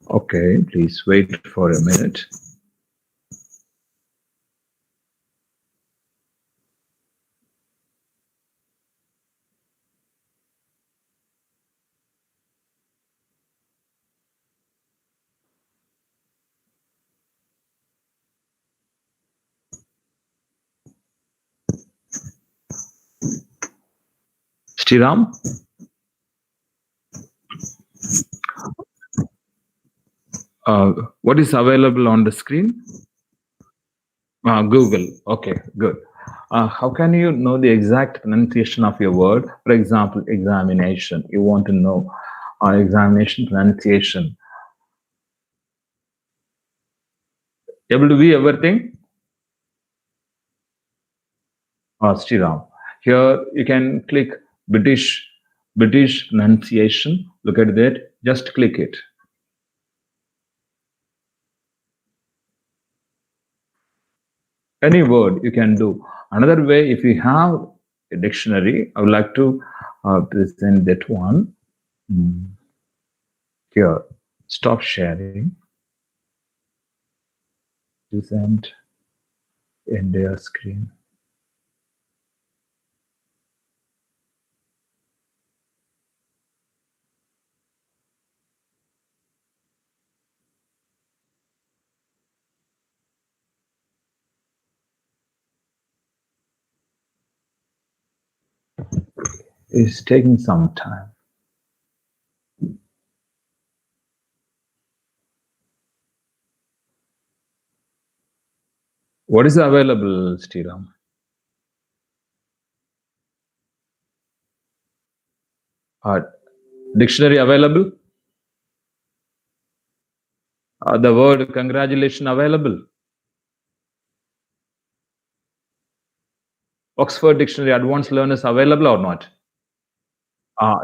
Okay, please wait for a minute. Sriram? What is available on the screen? Google. Okay, good. How can you know the exact pronunciation of your word? For example, examination. You want to know examination pronunciation. Able to view everything? Sriram. Here you can click British pronunciation. Look at that. Just click it. Any word you can do. Another way, if you have a dictionary, I would like to present that one. Here, stop sharing. Present entire screen. It's taking some time. What is available, Sriram? Dictionary available? The word congratulation available? Oxford Dictionary Advanced Learners available or not?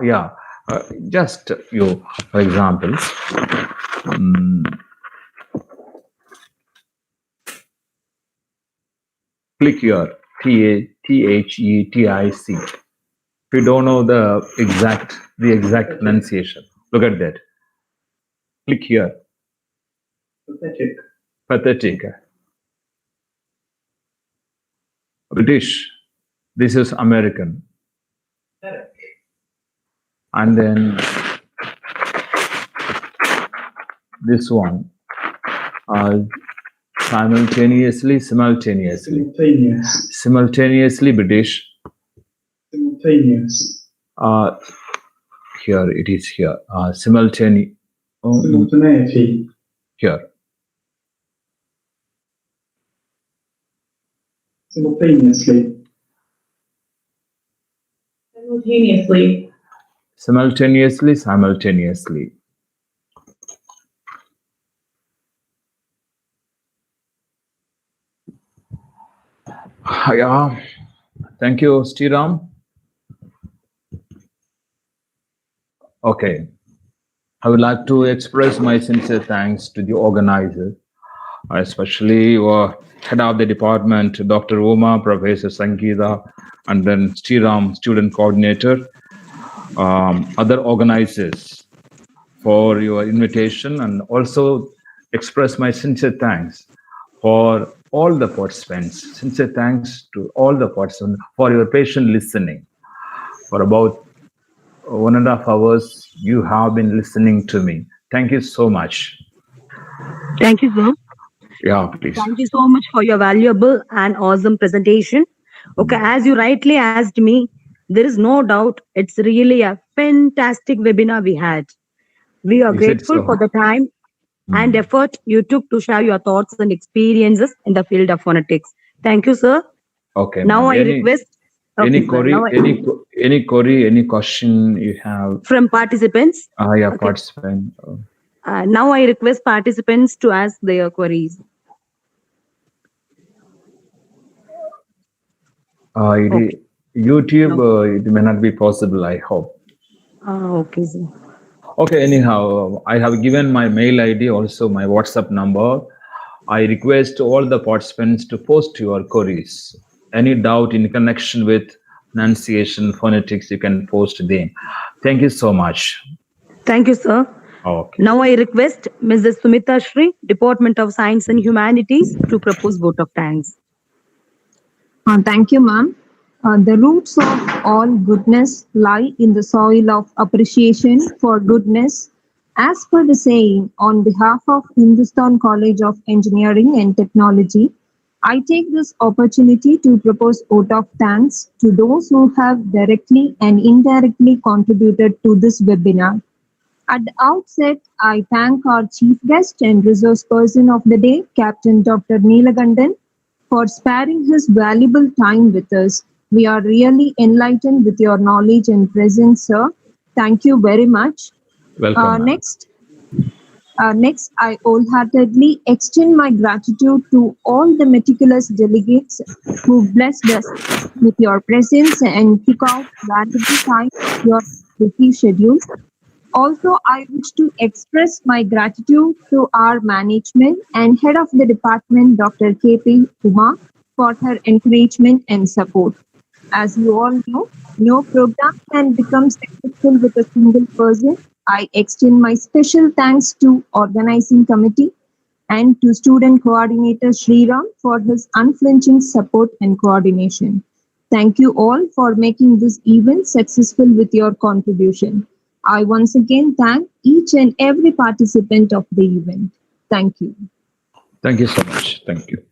Yeah. Just you, for example, click here, THETIC. If you don't know the exact pronunciation, look at that. Click here. Pathetic. Pathetic. British. This is American. And then this one. Simultaneously British. Simultaneous. Here it is here. Simultaneity. Here. Simultaneously. Simultaneously. Yeah. Thank you, Sriram. Okay. I would like to express my sincere thanks to the organizer, especially head of the department, Dr. Uma, Professor Sangeeta, and then Sriram, student coordinator, other organizers for your invitation, and also express my sincere thanks for all the participants. Sincere thanks to all the participants for your patient listening. For about 1.5 hours, you have been listening to me. Thank you so much. Thank you, sir. Yeah, please. Thank you so much for your valuable and awesome presentation. Okay, as you rightly asked me, there is no doubt it's really a fantastic webinar we had. We are Is it grateful so? for the time and effort you took to share your thoughts and experiences in the field of phonetics. Thank you, sir. Okay. Now ma'am. I request any okay, sir. query, Now any query, any question you have? from participants. Yeah, Okay. participant. Now I request participants to ask their queries. Okay. YouTube, it may not be possible, I hope. Okay, sir. Okay, anyhow, I have given my mail ID, also my WhatsApp number. I request all the participants to post your queries. Any doubt in connection with pronunciation, phonetics, you can post them. Thank you so much. Thank you, sir. Okay. Now I request Mrs. Sumita Shri, Department of Science and Humanities, to propose vote of thanks. Thank you, ma'am. The roots of all goodness lie in the soil of appreciation for goodness. As per the saying, on behalf of Hindusthan College of Engineering and Technology, I take this opportunity to propose vote of thanks to those who have directly and indirectly contributed to this webinar. At the outset, I thank our chief guest and resource person of the day, Captain Dr. Neelagandan, for sparing his valuable time with us. We are really enlightened with your knowledge and presence, sir. Thank you very much. Welcome, ma'am. Next, I wholeheartedly extend my gratitude to all the meticulous delegates who blessed us with your presence and took out valuable time of your busy schedule. Also, I wish to express my gratitude to our management and head of the department, Dr. K.P. Uma, for her encouragement and support. As you all know, no program can become successful with a single person. I extend my special thanks to organizing committee and to student coordinator Sriram for his unflinching support and coordination. Thank you all for making this event successful with your contribution. I once again thank each and every participant of the event. Thank you. Thank you so much. Thank you.